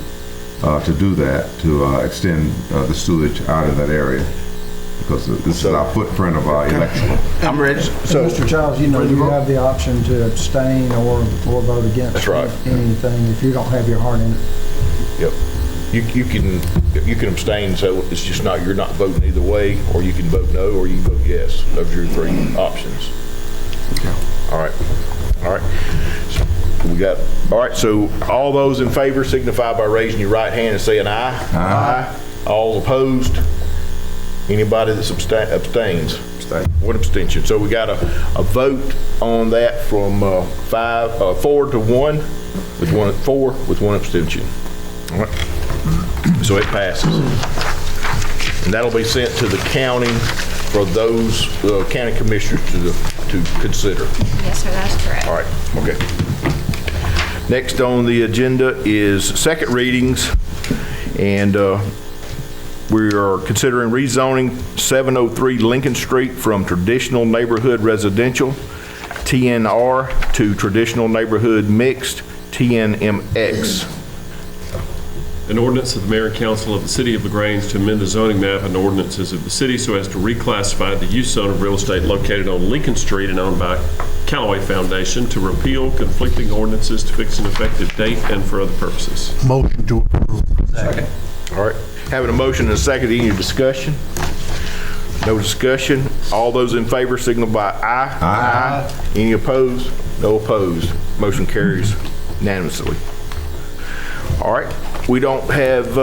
to do that, to extend the sewage out of that area, because this is our footprint of our election. I'm ready. So, Mr. Childs, you have the option to abstain or vote against. That's right. Anything if you don't have your heart in it. Yep. You can abstain, so it's just not, you're not voting either way, or you can vote no, or you can vote yes. Those are your three options. Okay. All right. All right, so all those in favor signify by raising your right hand and saying aye. Aye. All opposed? Anybody that abstains? One abstention. So we got a vote on that from 4 to 1 with one abstention. All right. So it passes. And that'll be sent to the county for those county commissioners to consider. Yes, sir, that's correct. All right, okay. Next on the agenda is second readings, and we are considering rezoning 703 Lincoln Street from traditional neighborhood residential, TNR, to traditional neighborhood mixed, TNMX. An ordinance of the Mayor and Council of the City of LaGrange to amend the zoning map and ordinances of the city so as to reclassify the use zone of real estate located on Lincoln Street and owned by Callaway Foundation, to repeal conflicting ordinances, to fix an effective date, and for other purposes. Motion to approve. Second. All right, having a motion and a second, any discussion? No discussion. All those in favor signal by aye. Aye. Any opposed? No opposed. Motion carries unanimously. All right. We don't have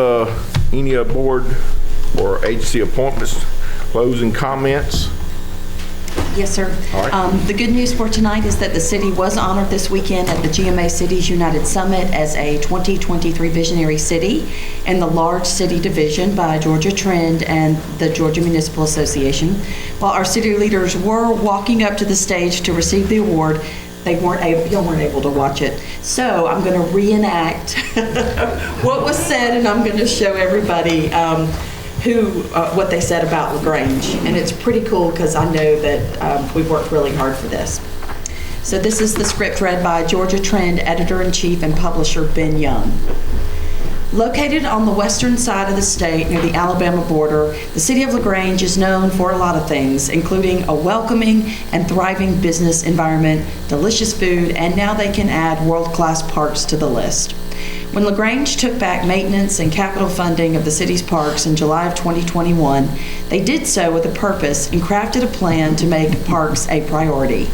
any board or agency appointments. Closing comments? Yes, sir. All right. The good news for tonight is that the city was honored this weekend at the GMA Cities United Summit as a 2023 Visionary City in the Large City Division by Georgia Trend and the Georgia Municipal Association. While our city leaders were walking up to the stage to receive the award, y'all weren't able to watch it. So I'm going to reenact what was said, and I'm going to show everybody what they said about LaGrange. And it's pretty cool because I know that we've worked really hard for this. So this is the script read by Georgia Trend Editor-in-Chief and Publisher Ben Young. Located on the western side of the state near the Alabama border, the city of LaGrange is known for a lot of things, including a welcoming and thriving business environment, delicious food, and now they can add world-class parks to the list. When LaGrange took back maintenance and capital funding of the city's parks in July of 2021, they did so with a purpose and crafted a plan to make parks a priority.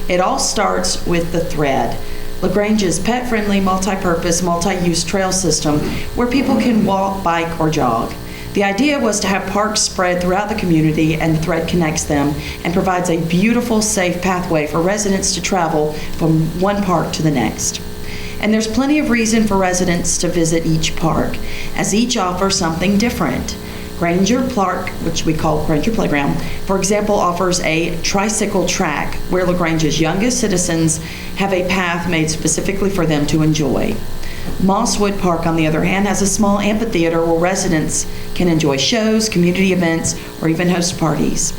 It all starts with the Thread, LaGrange's pet-friendly, multi-purpose, multi-use trail system where people can walk, bike, or jog. The idea was to have parks spread throughout the community, and the Thread connects them and provides a beautiful, safe pathway for residents to travel from one park to the next. And there's plenty of reason for residents to visit each park, as each offers something different. Granger Park, which we call Granger Playground, for example, offers a tricycle track where LaGrange's youngest citizens have a path made specifically for them to enjoy. Mosswood Park, on the other hand, has a small amphitheater where residents can enjoy shows, community events, or even host parties.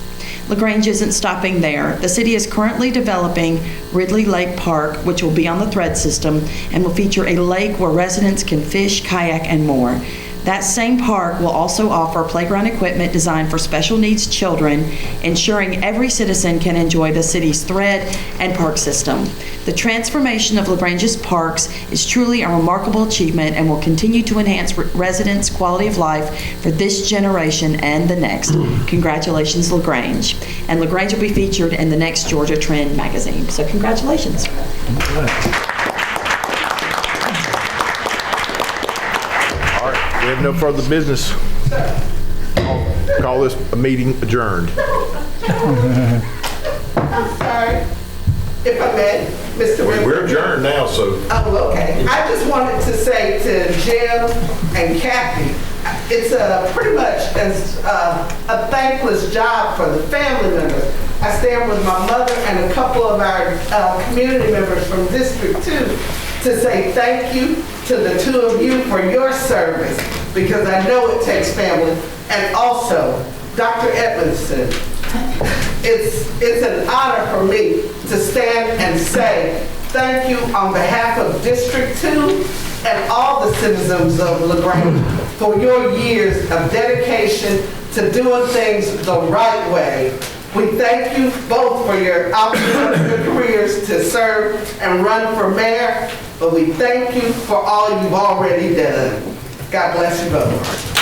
LaGrange isn't stopping there. The city is currently developing Ridley Lake Park, which will be on the Thread system and will feature a lake where residents can fish, kayak, and more. That same park will also offer playground equipment designed for special needs children, ensuring every citizen can enjoy the city's Thread and park system. The transformation of LaGrange's parks is truly a remarkable achievement and will continue to enhance residents' quality of life for this generation and the next. Congratulations, LaGrange. And LaGrange will be featured in the next Georgia Trend magazine. So congratulations. We have no further business. Call this a meeting adjourned. I'm sorry, if I may, Mr. River. We're adjourned now, so. Oh, okay. I just wanted to say to Jim and Kathy, it's pretty much a thankless job for the family members. I stand with my mother and a couple of our community members from District 2. to say thank you to the two of you for your service, because I know it takes family. And also, Dr. Edmondson, it's an honor for me to stand and say thank you on behalf of District 2 and all the citizens of LaGrange for your years of dedication to doing things the right way. We thank you both for your careers to serve and run for mayor, but we thank you for all you've already done. God bless you both.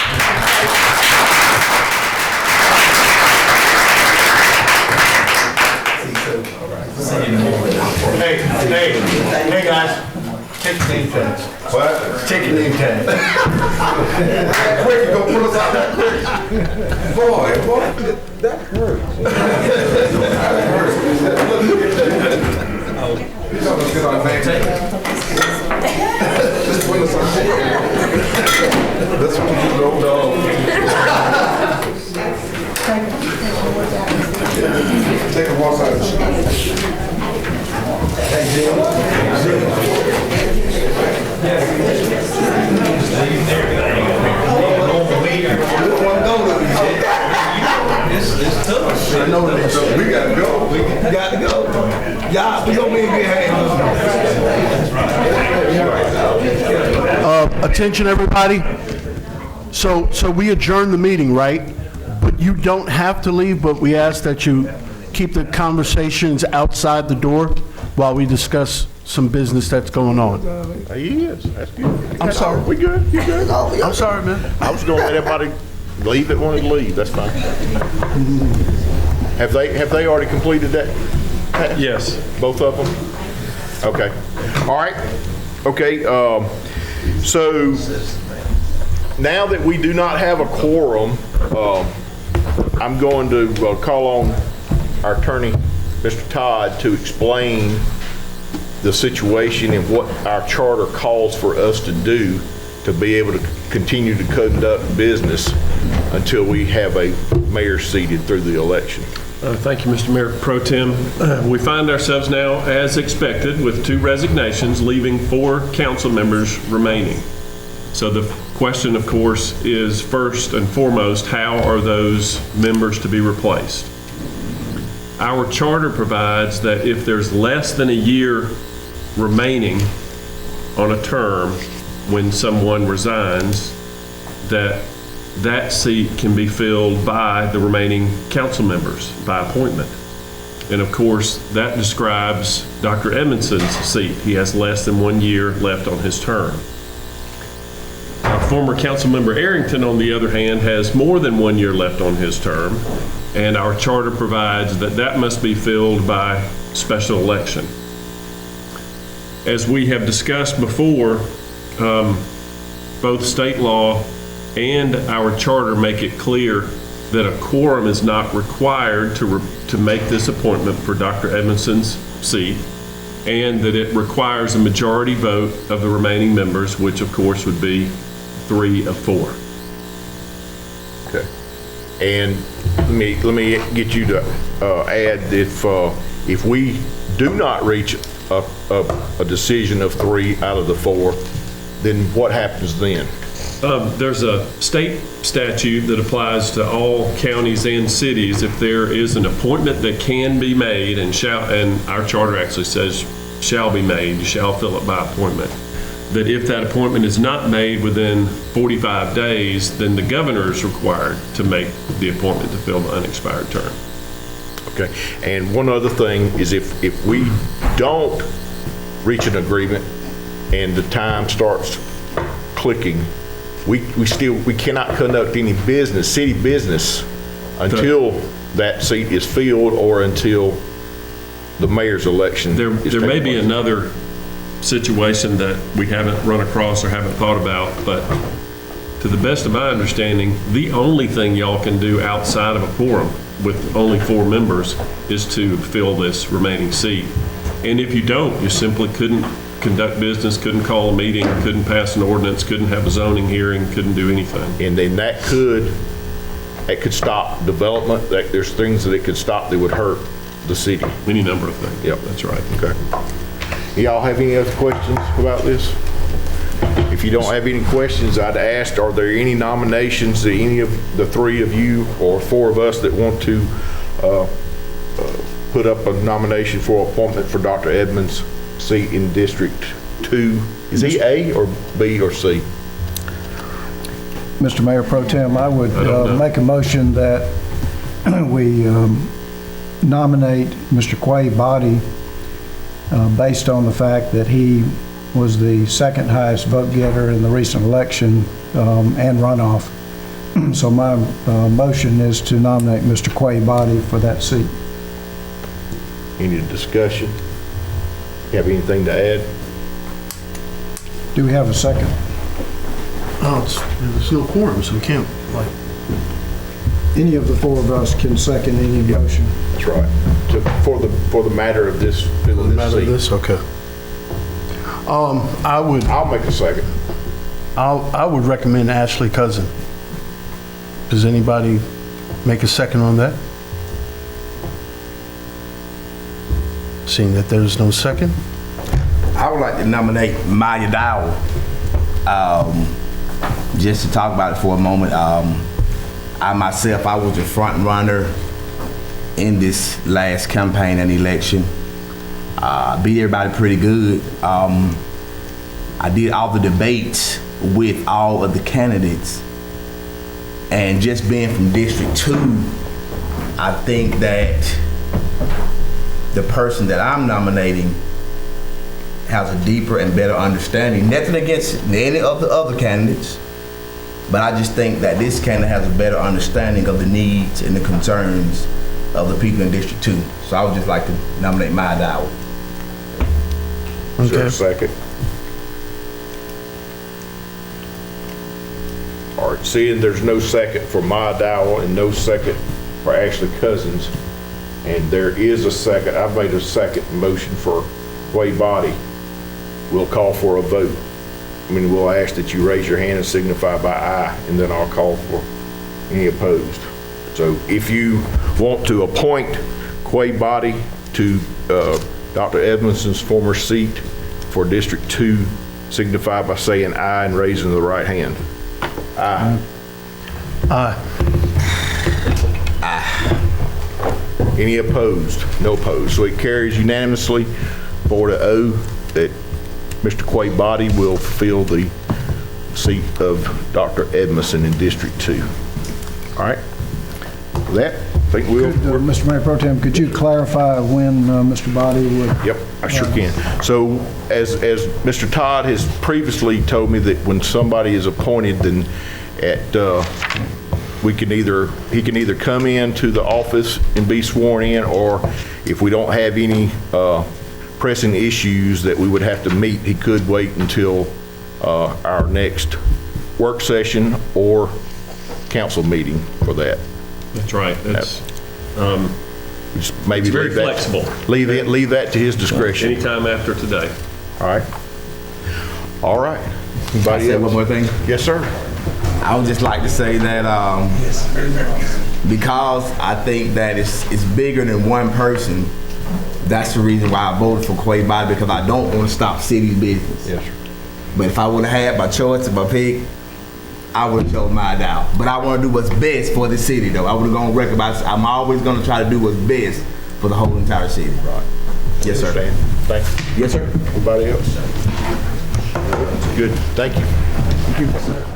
Hey guys, take your name tags. What? Take your name tag. Quick, you gonna pull us out that quick? Boy, that hurts. That hurts. You know what's good on name tag? Just pull us out. That's what you do, old dog. Take a walk out of the street. Hey, Jim. It's tough. I know that. We gotta go. We gotta go. Yeah, we gonna be in good hands. Attention, everybody. So we adjourn the meeting, right? But you don't have to leave, but we ask that you keep the conversations outside the door while we discuss some business that's going on. He is. That's good. I'm sorry. We good? You good? I'm sorry, man. I was gonna let everybody leave that wanted to leave. That's fine. Have they already completed that? Yes. Both of them? Okay. All right. Okay. So now that we do not have a quorum, I'm going to call on our attorney, Mr. Todd, to explain the situation and what our charter calls for us to do to be able to continue to conduct business until we have a mayor seated through the election. Thank you, Mr. Mayor Pro Tem. We find ourselves now, as expected, with 2 resignations, leaving 4 council members remaining. So the question, of course, is first and foremost, how are those members to be replaced? Our charter provides that if there's less than a year remaining on a term when someone resigns, that seat can be filled by the remaining council members by appointment. And of course, that describes Dr. Edmondson's seat. He has less than 1 year left on his term. Former council member Arrington, on the other hand, has more than 1 year left on his term, and our charter provides that must be filled by special election. As we have discussed before, both state law and our charter make it clear that a quorum is not required to make this appointment for Dr. Edmondson's seat, and that it requires a majority vote of the remaining members, which of course would be 3 of 4. Okay. And let me get you to add, if we do not reach a decision of 3 out of the 4, then what happens then? There's a state statute that applies to all counties and cities. If there is an appointment that can be made and our charter actually says shall be made, you shall fill it by appointment, that if that appointment is not made within 45 days, then the governor is required to make the appointment to fill the unexpired term. Okay. And one other thing is if we don't reach an agreement and the time starts clicking, we cannot conduct any business, city business, until that seat is filled or until the mayor's election. There may be another situation that we haven't run across or haven't thought about, but to the best of my understanding, the only thing y'all can do outside of a quorum with only 4 members is to fill this remaining seat. And if you don't, you simply couldn't conduct business, couldn't call a meeting, couldn't pass an ordinance, couldn't have a zoning hearing, couldn't do anything. And then that could stop development. There's things that it could stop that would hurt the city. Any number of things. Yep. That's right. Okay. Y'all have any other questions about this? If you don't have any questions, I'd ask, are there any nominations that any of the three of you or four of us that want to put up a nomination for appointment for Dr. Edmonds' seat in District 2? Is he A or B or C? Mr. Mayor Pro Tem, I would make a motion that we nominate Mr. Quay Body based on the fact that he was the second highest vote getter in the recent election and runoff. So my motion is to nominate Mr. Quay Body for that seat. Any discussion? You have anything to add? Do we have a second? Oh, there's no quorum, so we can't, like... Any of the four of us can second any motion. That's right. For the matter of this, filling this Matter of seat. this, okay. I'll make a second. I would recommend Ashley Cousin. Does anybody make a second on that? Seeing that there's no second? I would like to nominate Maya Dowell. Just to talk about it for a moment, I myself, I was a front runner in this last campaign and election. Beat everybody pretty good. I did all the debates with all of the candidates. And just being from District 2, I think that the person that I'm nominating has a deeper and better understanding. Nothing against any of the other candidates, but I just think that this candidate has a better understanding of the needs and the concerns of the people in District 2. So I would just like to nominate Maya Dowell. Is there a second? All right, seeing there's no second for Maya Dowell and no second for Ashley Cousins, and there is a second, I've made a second motion for Quay Body, we'll call for a vote. I mean, we'll ask that you raise your hand and signify by aye, and then I'll call for any opposed. So if you want to appoint Quay Body to Dr. Edmondson's former seat for District 2, signify by saying aye and raising the right hand. Aye. Aye. Aye. Any opposed? No opposed. So it carries unanimously 4-0 that Mr. Quay Body will fill the seat of Dr. Edmondson in District 2. All right. With that, I think we'll... Mr. Mayor Pro Tem, could you clarify when Mr. Body would... Yep, I sure can. So as Mr. Todd has previously told me that when somebody is appointed, then he can either come into the office and be sworn in, or if we don't have any pressing issues that we would have to meet, he could wait until our next work session or council meeting for that. That's right. That's just maybe it's very flexible. Leave that to his discretion. Anytime after today. All right. All right. Anybody Say else? one more thing? Yes, sir. I would just like to say that because I think that it's bigger than one person, that's the reason why I voted for Quay Body, because I don't want to stop city business. Yes, sir. But if I would have had my choice, if I picked, I would have chosen mine out. But I want to do what's best for the city, though. I would have gone record. I'm always going to try to do what's best for the whole entire city. Right. Yes, sir. Thank you. Yes, sir. Anybody else? Good. Thank you. Thank you.